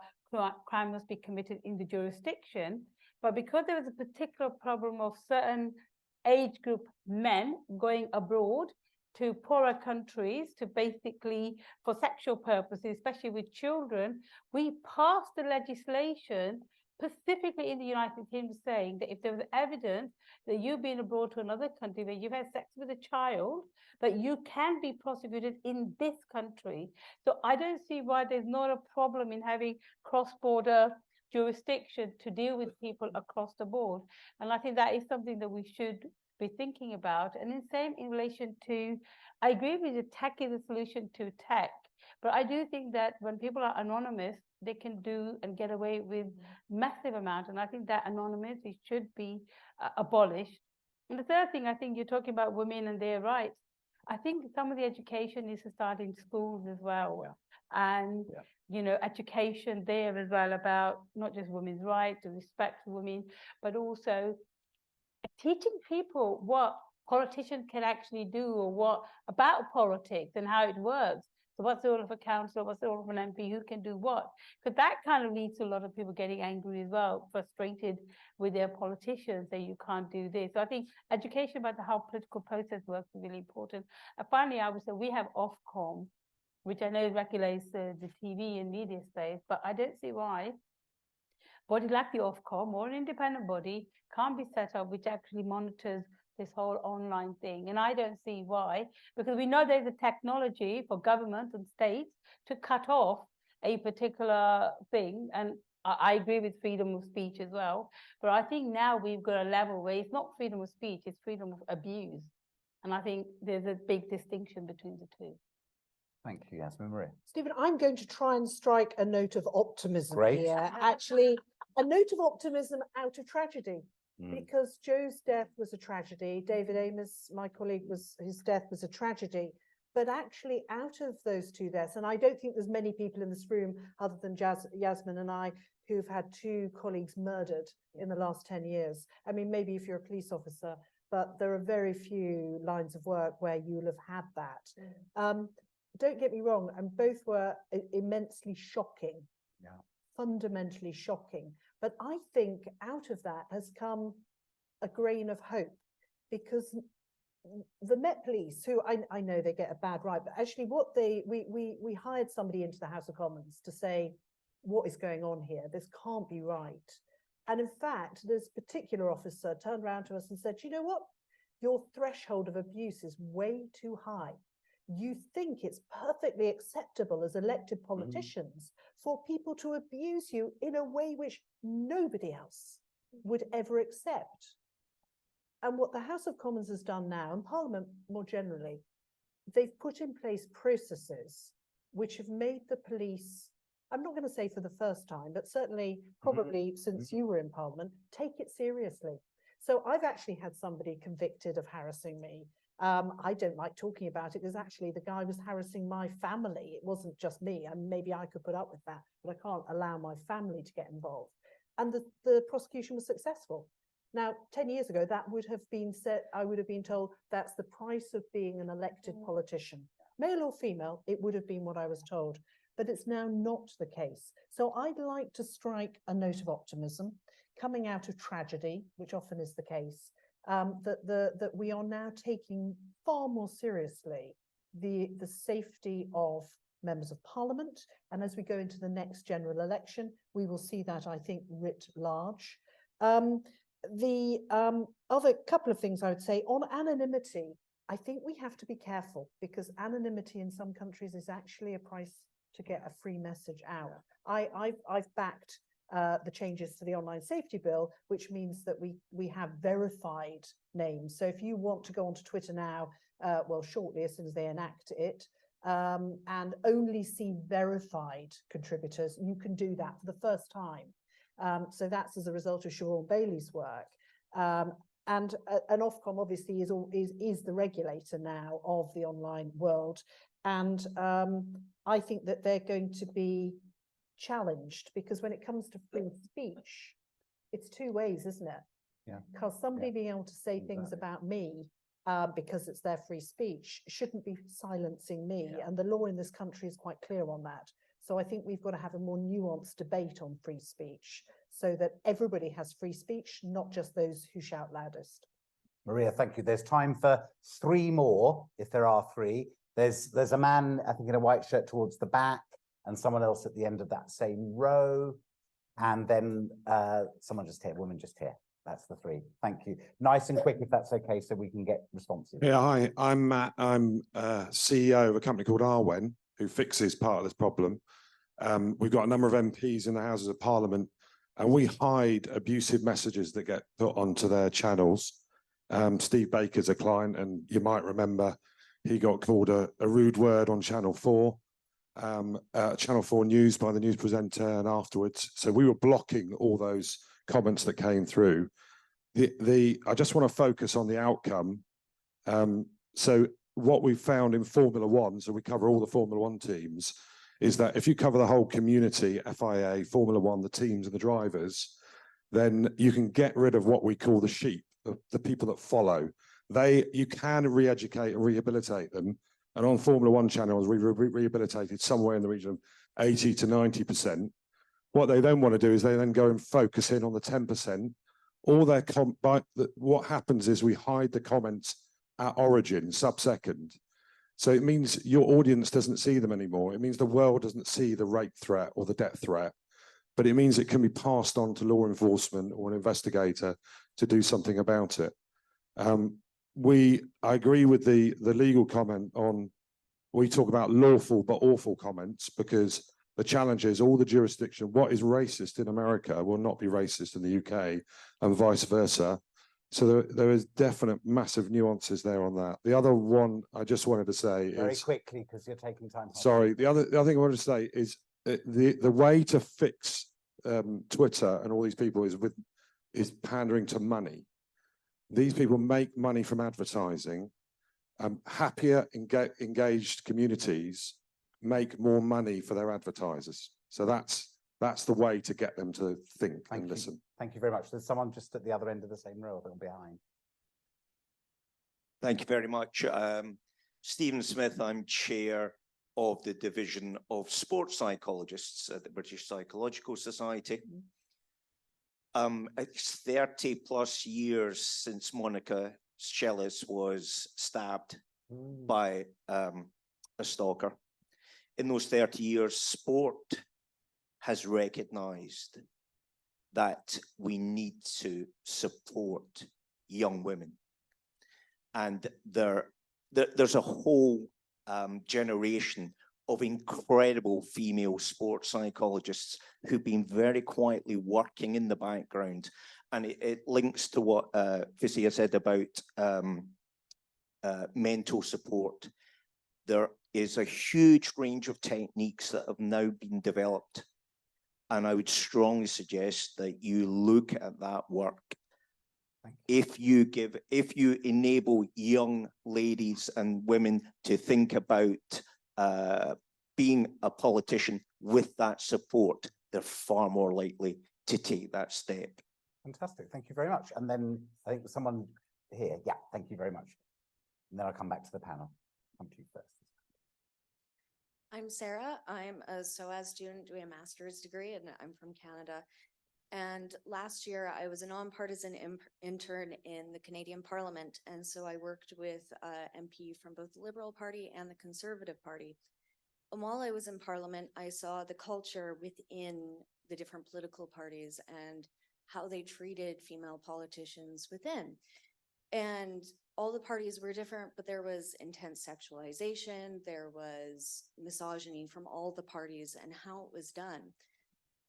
crime must be committed in the jurisdiction. But because there was a particular problem of certain age group men going abroad to poorer countries to basically, for sexual purposes, especially with children, we passed the legislation specifically in the United Kingdom saying that if there was evidence that you've been abroad to another country where you've had sex with a child, that you can be prosecuted in this country. So I don't see why there's not a problem in having cross-border jurisdiction to deal with people across the board. And I think that is something that we should be thinking about. And the same in relation to, I agree with you, tech is a solution to tech, but I do think that when people are anonymous, they can do and get away with massive amount. And I think that anonymity should be abolished. And the third thing, I think you're talking about women and their rights. I think some of the education needs to start in schools as well. Yeah. And you know, education there as well about not just women's rights and respect for women, but also teaching people what politicians can actually do, or what about politics and how it works. So what's the role of a councillor, what's the role of an MP, who can do what? Because that kind of leads to a lot of people getting angry as well, frustrated with their politicians, that you can't do this. So I think education about how political process works is really important. And finally, I would say we have Ofcom, which I know regulates the TV and media space, but I don't see why body like the Ofcom or an independent body can't be set up which actually monitors this whole online thing. And I don't see why, because we know there's a technology for government and states to cut off a particular thing. And I agree with freedom of speech as well. But I think now we've got a level where it's not freedom of speech, it's freedom of abuse. And I think there's a big distinction between the two.
Thank you, Yasmin. Maria.
Stephen, I'm going to try and strike a note of optimism here. Actually, a note of optimism out of tragedy. Because Joe's death was a tragedy. David Amos, my colleague, his death was a tragedy. But actually out of those two deaths, and I don't think there's many people in this room other than Yasmin and I who've had two colleagues murdered in the last 10 years. I mean, maybe if you're a police officer, but there are very few lines of work where you'll have had that. Don't get me wrong, and both were immensely shocking, fundamentally shocking. But I think out of that has come a grain of hope, because the Met Police, who I know they get a bad rap, but actually we hired somebody into the House of Commons to say, what is going on here? This can't be right. And in fact, this particular officer turned around to us and said, you know what? Your threshold of abuse is way too high. You think it's perfectly acceptable as elected politicians for people to abuse you in a way which nobody else would ever accept. And what the House of Commons has done now, and Parliament more generally, they've put in place processes which have made the police, I'm not going to say for the first time, but certainly probably since you were in Parliament, take it seriously. So I've actually had somebody convicted of harassing me. I don't like talking about it because actually the guy was harassing my family. It wasn't just me, and maybe I could put up with that, but I can't allow my family to get involved. And the prosecution was successful. Now, 10 years ago, that would have been said, I would have been told that's the price of being an elected politician. Male or female, it would have been what I was told, but it's now not the case. So I'd like to strike a note of optimism coming out of tragedy, which often is the case, that we are now taking far more seriously the safety of members of Parliament. And as we go into the next general election, we will see that, I think, writ large. The other couple of things I would say on anonymity, I think we have to be careful, because anonymity in some countries is actually a price to get a free message out. I've backed the changes to the online safety bill, which means that we have verified names. So if you want to go onto Twitter now, well, shortly as soon as they enact it, and only see verified contributors, you can do that for the first time. So that's as a result of Sharon Bailey's work. And Ofcom obviously is the regulator now of the online world. And I think that they're going to be challenged, because when it comes to free speech, it's two ways, isn't it?
Yeah.
Because somebody being able to say things about me because it's their free speech shouldn't be silencing me. And the law in this country is quite clear on that. So I think we've got to have a more nuanced debate on free speech, so that everybody has free speech, not just those who shout loudest.
Maria, thank you. There's time for three more, if there are three. There's a man, I think, in a white shirt towards the back, and someone else at the end of that same row, and then someone just here, woman just here. That's the three. Thank you. Nice and quick, if that's okay, so we can get responses.
Yeah, hi, I'm Matt. I'm CEO of a company called Arwen, who fixes part of this problem. We've got a number of MPs in the Houses of Parliament, and we hide abusive messages that get put onto their channels. Steve Baker's a client, and you might remember he got called a rude word on Channel 4, Channel 4 News by the news presenter, and afterwards. So we were blocking all those comments that came through. I just want to focus on the outcome. So what we found in Formula One, so we cover all the Formula One teams, is that if you cover the whole community, FIA, Formula One, the teams and the drivers, then you can get rid of what we call the sheep, the people that follow. You can re-educate and rehabilitate them. And on Formula One channels, we rehabilitated somewhere in the region of 80 to 90%. What they then want to do is they then go and focus in on the 10%. What happens is we hide the comments at origin, sub-second. So it means your audience doesn't see them anymore. It means the world doesn't see the rape threat or the death threat, but it means it can be passed on to law enforcement or an investigator to do something about it. I agree with the legal comment on, we talk about lawful but awful comments, because the challenge is all the jurisdiction, what is racist in America will not be racist in the UK, and vice versa. So there is definite massive nuances there on that. The other one I just wanted to say
very
is,
quickly, because you're taking time.
Sorry, the other thing I wanted to say is the way to fix Twitter and all these people is pandering to money. These people make money from advertising, happier, engaged communities make more money for their advertisers. So that's the way to get them to think and listen.
Thank you very much. There's someone just at the other end of the same row, behind.
Thank you very much. Stephen Smith, I'm chair of the Division of Sports Psychologists at the British Psychological Society. It's 30 plus years since Monica Schellis was stabbed by a stalker. In those 30 years, sport has recognised that we need to support young women. And there's a whole generation of incredible female sports psychologists who've been very quietly working in the background. And it links to what Kinsey said about mental support. There is a huge range of techniques that have now been developed. And I would strongly suggest that you look at that work. If you enable young ladies and women to think about being a politician with that support, they're far more likely to take that step.
Fantastic, thank you very much. And then I think someone here, yeah, thank you very much. And then I'll come back to the panel. Come to you first.
I'm Sarah. I'm a SOAS student doing a master's degree, and I'm from Canada. And last year, I was a nonpartisan intern in the Canadian Parliament. And so I worked with MP from both the Liberal Party and the Conservative Party. And while I was in Parliament, I saw the culture within the different political parties and how they treated female politicians within. And all the parties were different, but there was intense sexualization, there was misogyny from all the parties and how it was done.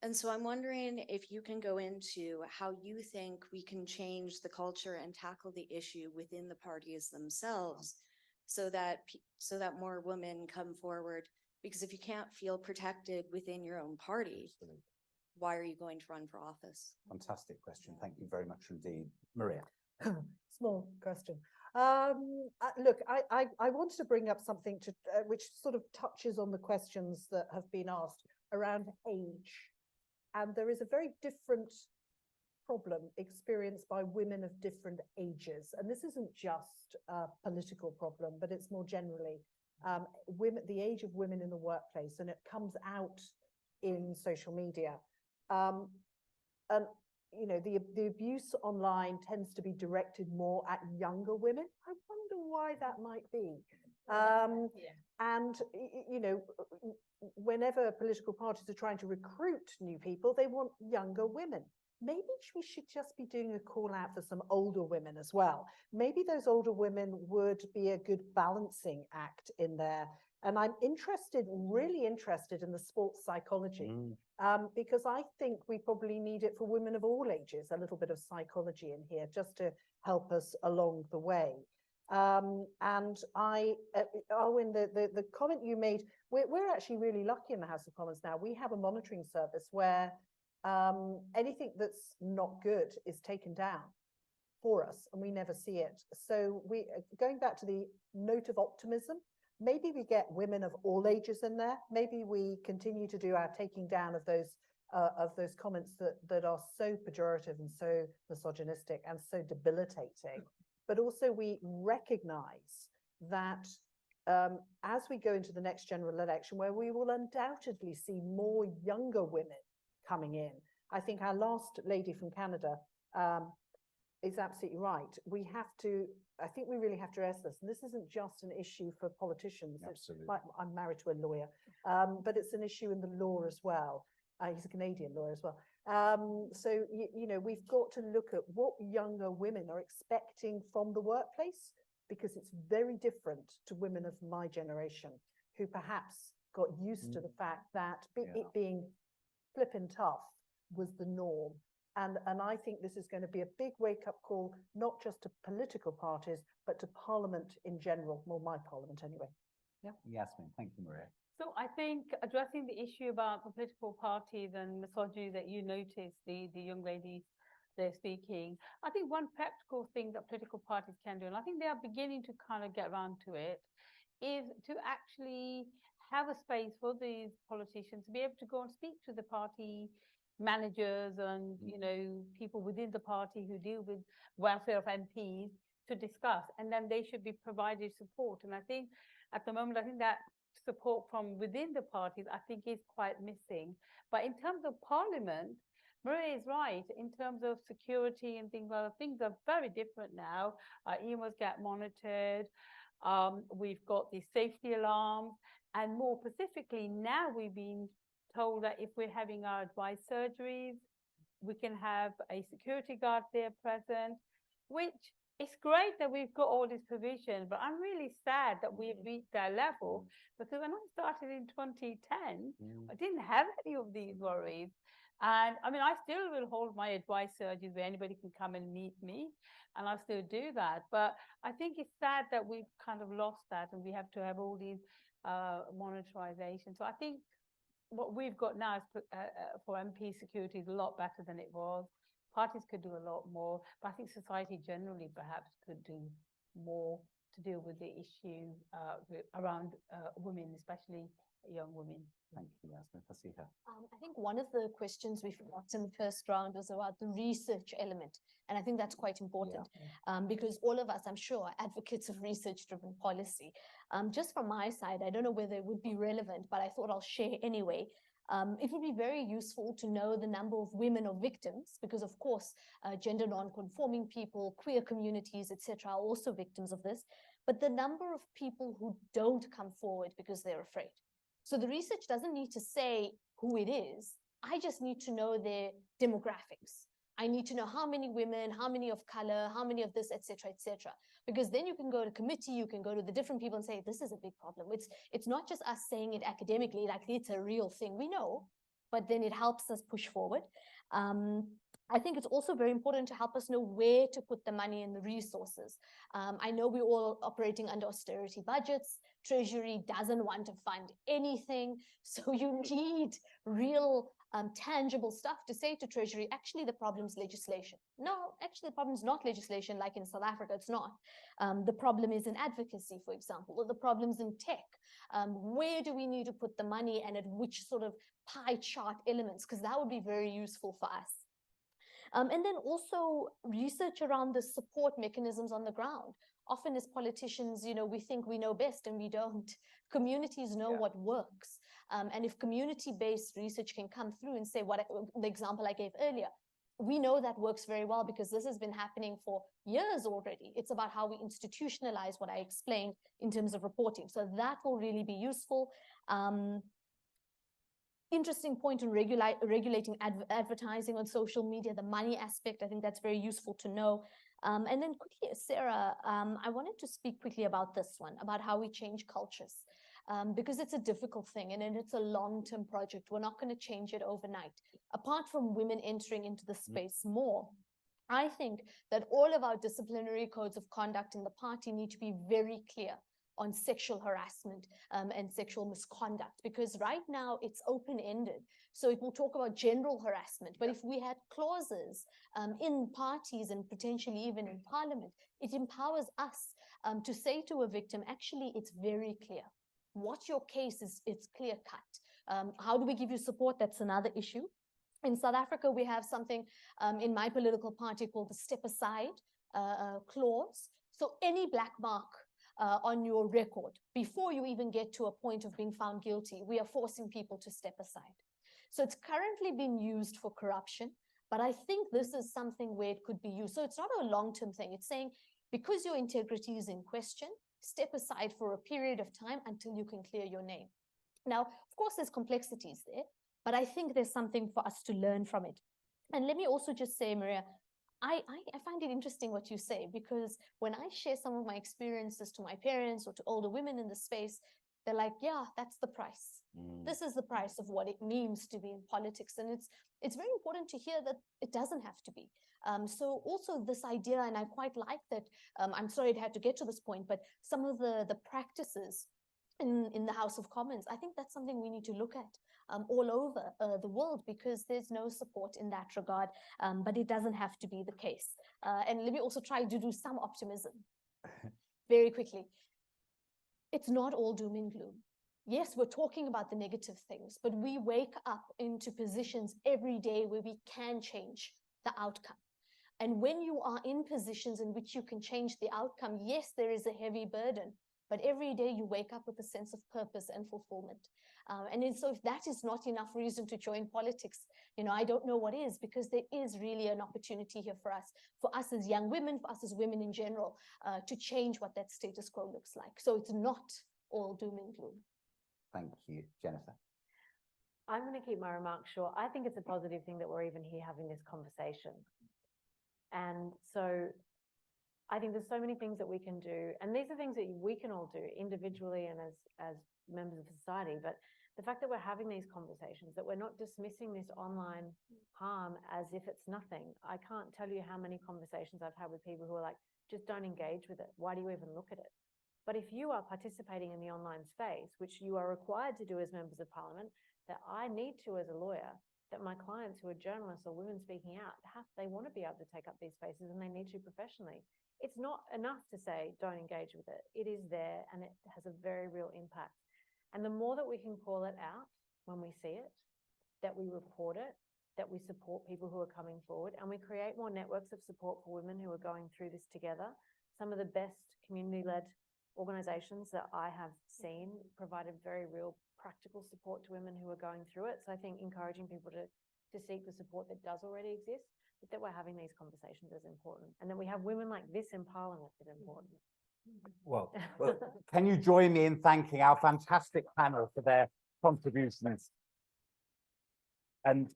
And so I'm wondering if you can go into how you think we can change the culture and tackle the issue within the parties themselves so that more women come forward. Because if you can't feel protected within your own party, why are you going to run for office?
Fantastic question. Thank you very much indeed. Maria.
Small question. Look, I wanted to bring up something which sort of touches on the questions that have been asked around age. And there is a very different problem experienced by women of different ages. And this isn't just a political problem, but it's more generally the age of women in the workplace, and it comes out in social media. And you know, the abuse online tends to be directed more at younger women. I wonder why that might be. And you know, whenever political parties are trying to recruit new people, they want younger women. Maybe we should just be doing a call out for some older women as well. Maybe those older women would be a good balancing act in there. And I'm really interested in the sports psychology, because I think we probably need it for women of all ages, a little bit of psychology in here just to help us along the way. And Owen, the comment you made, we're actually really lucky in the House of Commons now. We have a monitoring service where anything that's not good is taken down for us and we never see it. So going back to the note of optimism, maybe we get women of all ages in there. Maybe we continue to do our taking down of those comments that are so pejorative and so misogynistic and so debilitating. But also we recognize that as we go into the next general election, where we will undoubtedly see more younger women coming in. I think our last lady from Canada is absolutely right. I think we really have to address this. And this isn't just an issue for politicians. I'm married to a lawyer, but it's an issue in the law as well. He's a Canadian lawyer as well. So, you know, we've got to look at what younger women are expecting from the workplace, because it's very different to women of my generation who perhaps got used to the fact that it being flippin' tough was the norm. And I think this is going to be a big wake-up call, not just to political parties, but to Parliament in general, well, my Parliament anyway. Yeah.
Yasmin, thank you, Maria.
So I think addressing the issue about the political parties and misogyny that you noticed, the young lady they're speaking. I think one practical thing that political parties can do, and I think they are beginning to kind of get around to it, is to actually have a space for these politicians to be able to go and speak to the party managers and, you know, people within the party who deal with welfare of MPs to discuss, and then they should be provided support. And I think at the moment, I think that support from within the parties, I think, is quite missing. But in terms of Parliament, Maria is right. In terms of security and things like that, things are very different now. Our emails get monitored. We've got the safety alarms, and more specifically, now we've been told that if we're having our advice surgeries, we can have a security guard there present, which it's great that we've got all this provision, but I'm really sad that we've reached that level, because when I started in 2010, I didn't have any of these worries. And I mean, I still will hold my advice surgeries where anybody can come and meet me, and I'll still do that. But I think it's sad that we've kind of lost that, and we have to have all these monitorization. So I think what we've got now is for MP security is a lot better than it was. Parties could do a lot more, but I think society generally perhaps could do more to deal with the issue around women, especially young women.
Thank you, Yasmin. Fasiha.
I think one of the questions we forgot in the first round was about the research element. And I think that's quite important because all of us, I'm sure, are advocates of research-driven policy. Just from my side, I don't know whether it would be relevant, but I thought I'll share anyway. It would be very useful to know the number of women or victims, because of course, gender non-conforming people, queer communities, etc., are also victims of this, but the number of people who don't come forward because they're afraid. So the research doesn't need to say who it is. I just need to know their demographics. I need to know how many women, how many of color, how many of this, etc., etc. Because then you can go to committee, you can go to the different people and say, this is a big problem. It's not just us saying it academically, like it's a real thing. We know, but then it helps us push forward. I think it's also very important to help us know where to put the money and the resources. I know we're all operating under austerity budgets. Treasury doesn't want to fund anything. So you need real tangible stuff to say to Treasury, actually the problem's legislation. No, actually the problem's not legislation, like in South Africa, it's not. The problem is in advocacy, for example, or the problem's in tech. Where do we need to put the money and at which sort of pie chart elements? Because that would be very useful for us. And then also research around the support mechanisms on the ground. Often as politicians, you know, we think we know best and we don't. Communities know what works. And if community-based research can come through and say the example I gave earlier, we know that works very well because this has been happening for years already. It's about how we institutionalize what I explained in terms of reporting. So that will really be useful. Interesting point in regulating advertising on social media, the money aspect. I think that's very useful to know. And then quickly, Sarah, I wanted to speak quickly about this one, about how we change cultures, because it's a difficult thing and it's a long-term project. We're not going to change it overnight. Apart from women entering into the space more, I think that all of our disciplinary codes of conduct in the party need to be very clear on sexual harassment and sexual misconduct, because right now it's open-ended. So it will talk about general harassment, but if we had clauses in parties and potentially even in Parliament, it empowers us to say to a victim, actually, it's very clear. What your case is, it's clear-cut. How do we give you support? That's another issue. In South Africa, we have something in my political party called the step aside clause. So any black mark on your record, before you even get to a point of being found guilty, we are forcing people to step aside. So it's currently being used for corruption, but I think this is something where it could be used. So it's not a long-term thing. It's saying, because your integrity is in question, step aside for a period of time until you can clear your name. Now, of course, there's complexities there, but I think there's something for us to learn from it. And let me also just say, Maria, I find it interesting what you say, because when I share some of my experiences to my parents or to older women in the space, they're like, yeah, that's the price. This is the price of what it means to be in politics. And it's very important to hear that it doesn't have to be. So also this idea, and I quite like that, I'm sorry it had to get to this point, but some of the practices in the House of Commons. I think that's something we need to look at all over the world, because there's no support in that regard, but it doesn't have to be the case. And let me also try to do some optimism very quickly. It's not all doom and gloom. Yes, we're talking about the negative things, but we wake up into positions every day where we can change the outcome. And when you are in positions in which you can change the outcome, yes, there is a heavy burden, but every day you wake up with a sense of purpose and fulfillment. So if that is not enough reason to join politics, I don't know what is, because there is really an opportunity here for us as young women, for us as women in general, to change what that status quo looks like. So it's not all doom and gloom.
Thank you, Jennifer.
I'm going to keep my remarks short. I think it's a positive thing that we're even here having this conversation. And so I think there's so many things that we can do. And these are things that we can all do individually and as members of society. But the fact that we're having these conversations, that we're not dismissing this online harm as if it's nothing. I can't tell you how many conversations I've had with people who are like, just don't engage with it. Why do you even look at it? But if you are participating in the online space, which you are required to do as members of parliament, that I need to as a lawyer, that my clients who are journalists or women speaking out, they want to be able to take up these spaces and they need to professionally. It's not enough to say, don't engage with it. It is there and it has a very real impact. And the more that we can call it out when we see it, that we report it, that we support people who are coming forward, and we create more networks of support for women who are going through this together. Some of the best community-led organisations that I have seen provided very real practical support to women who are going through it. So I think encouraging people to seek the support that does already exist, but that we're having these conversations is important. And that we have women like this in Parliament is important.
Well, can you join me in thanking our fantastic panel for their contributions? And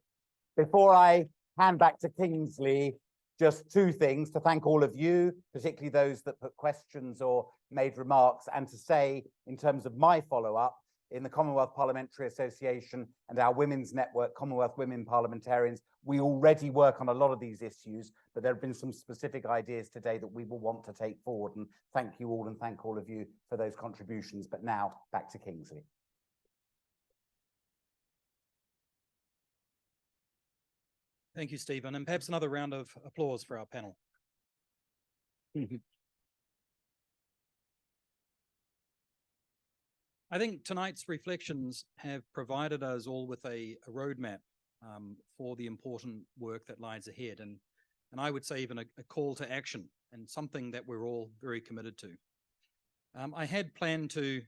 before I hand back to Kingsley, just two things: to thank all of you, particularly those that put questions or made remarks, and to say, in terms of my follow-up, in the Commonwealth Parliamentary Association and our women's network, Commonwealth Women Parliamentarians, we already work on a lot of these issues, but there have been some specific ideas today that we will want to take forward. And thank you all, and thank all of you for those contributions. But now back to Kingsley.
Thank you, Stephen, and perhaps another round of applause for our panel. I think tonight's reflections have provided us all with a roadmap for the important work that lies ahead, and I would say even a call to action, and something that we're all very committed to. I had planned to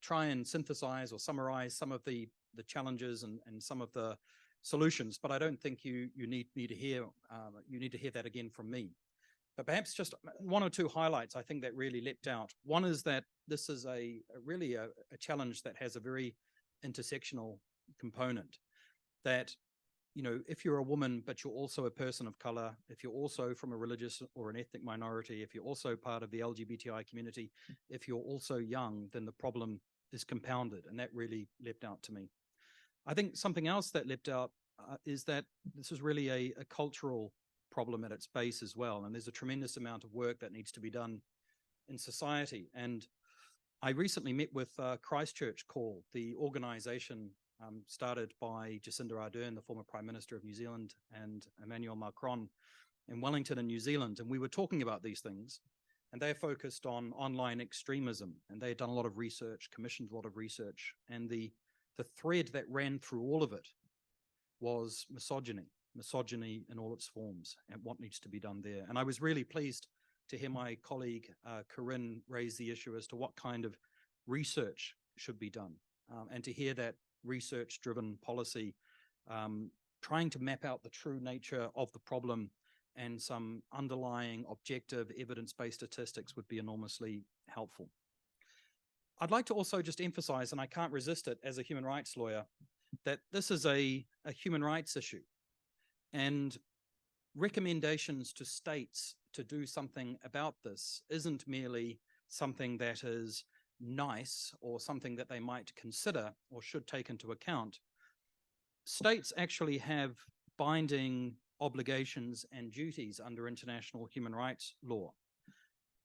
try and synthesize or summarize some of the challenges and some of the solutions, but I don't think you need me to hear you need to hear that again from me. But perhaps just one or two highlights I think that really leapt out. One is that this is really a challenge that has a very intersectional component. That, if you're a woman, but you're also a person of color, if you're also from a religious or an ethnic minority, if you're also part of the LGBTI community, if you're also young, then the problem is compounded, and that really leapt out to me. I think something else that leapt out is that this is really a cultural problem at its base as well, and there's a tremendous amount of work that needs to be done in society. And I recently met with Christchurch Call, the organisation started by Jacinda Ardern, the former Prime Minister of New Zealand, and Emmanuel Macron in Wellington in New Zealand, and we were talking about these things, and they're focused on online extremism, and they had done a lot of research, commissioned a lot of research, and the thread that ran through all of it was misogyny in all its forms, and what needs to be done there. And I was really pleased to hear my colleague Corinne raise the issue as to what kind of research should be done, and to hear that research-driven policy trying to map out the true nature of the problem and some underlying objective evidence-based statistics would be enormously helpful. I'd like to also just emphasize, and I can't resist it as a human rights lawyer, that this is a human rights issue, and recommendations to states to do something about this isn't merely something that is nice or something that they might consider or should take into account. States actually have binding obligations and duties under international human rights law.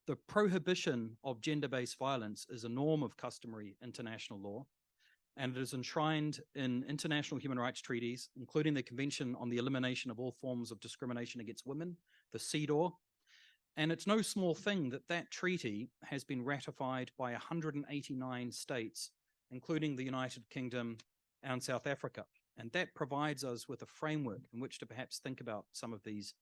The prohibition of gender-based violence is a norm of customary international law, and it is enshrined in international human rights treaties, including the Convention on the Elimination of All Forms of Discrimination Against Women, the CEDAW. And it's no small thing that that treaty has been ratified by 189 states, including the United Kingdom and South Africa. And that provides us with a framework in which to perhaps think about some of these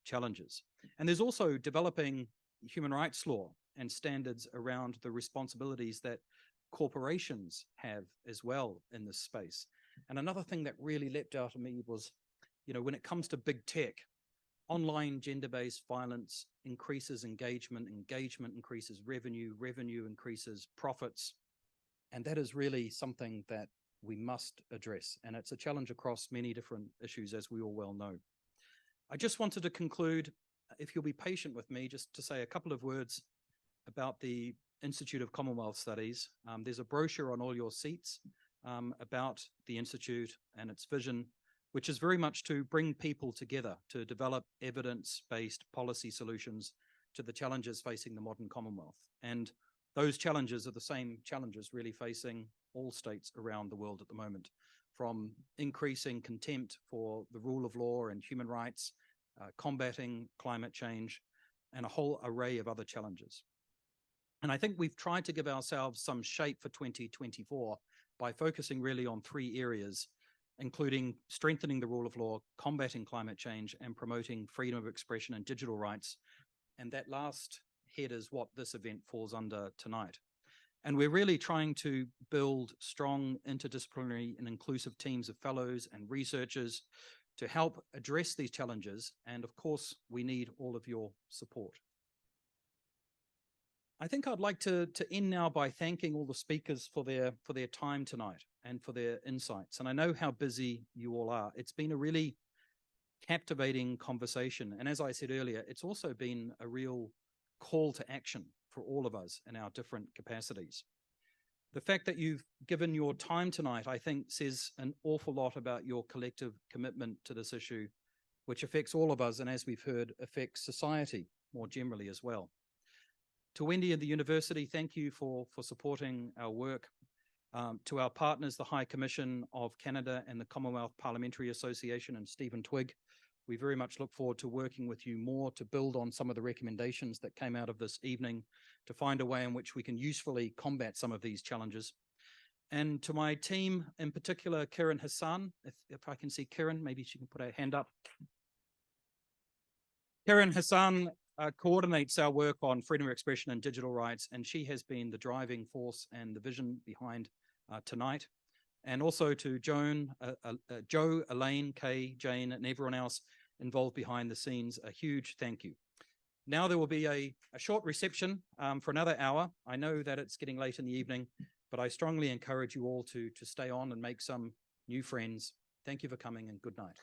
challenges. And there's also developing human rights law and standards around the responsibilities that corporations have as well in this space. And another thing that really leapt out at me was, when it comes to big tech, online gender-based violence increases engagement, engagement increases revenue, revenue increases profits. And that is really something that we must address. And it's a challenge across many different issues, as we all well know. I just wanted to conclude, if you'll be patient with me, just to say a couple of words about the Institute of Commonwealth Studies. There's a brochure on all your seats about the Institute and its vision, which is very much to bring people together to develop evidence-based policy solutions to the challenges facing the modern Commonwealth. And those challenges are the same challenges really facing all states around the world at the moment, from increasing contempt for the rule of law and human rights, combating climate change, and a whole array of other challenges. And I think we've tried to give ourselves some shape for 2024 by focusing really on 3 areas, including strengthening the rule of law, combating climate change, and promoting freedom of expression and digital rights. And that last head is what this event falls under tonight. And we're really trying to build strong interdisciplinary and inclusive teams of fellows and researchers to help address these challenges. And of course, we need all of your support. I think I'd like to end now by thanking all the speakers for their time tonight and for their insights. And I know how busy you all are. It's been a really captivating conversation. And as I said earlier, it's also been a real call to action for all of us in our different capacities. The fact that you've given your time tonight, I think, says an awful lot about your collective commitment to this issue, which affects all of us, and as we've heard, affects society more generally as well. To Wendy and the university, thank you for supporting our work. To our partners, the High Commission of Canada and the Commonwealth Parliamentary Association and Stephen Twigg, we very much look forward to working with you more to build on some of the recommendations that came out of this evening to find a way in which we can usefully combat some of these challenges. And to my team, in particular, Kiran Hassan, if I can see Kiran, maybe she can put her hand up. Kiran Hassan coordinates our work on freedom of expression and digital rights, and she has been the driving force and the vision behind tonight. And also to Joan, Joe, Elaine, Kay, Jane, and everyone else involved behind the scenes, a huge thank you. Now there will be a short reception for another hour. I know that it's getting late in the evening, but I strongly encourage you all to stay on and make some new friends. Thank you for coming, and good night.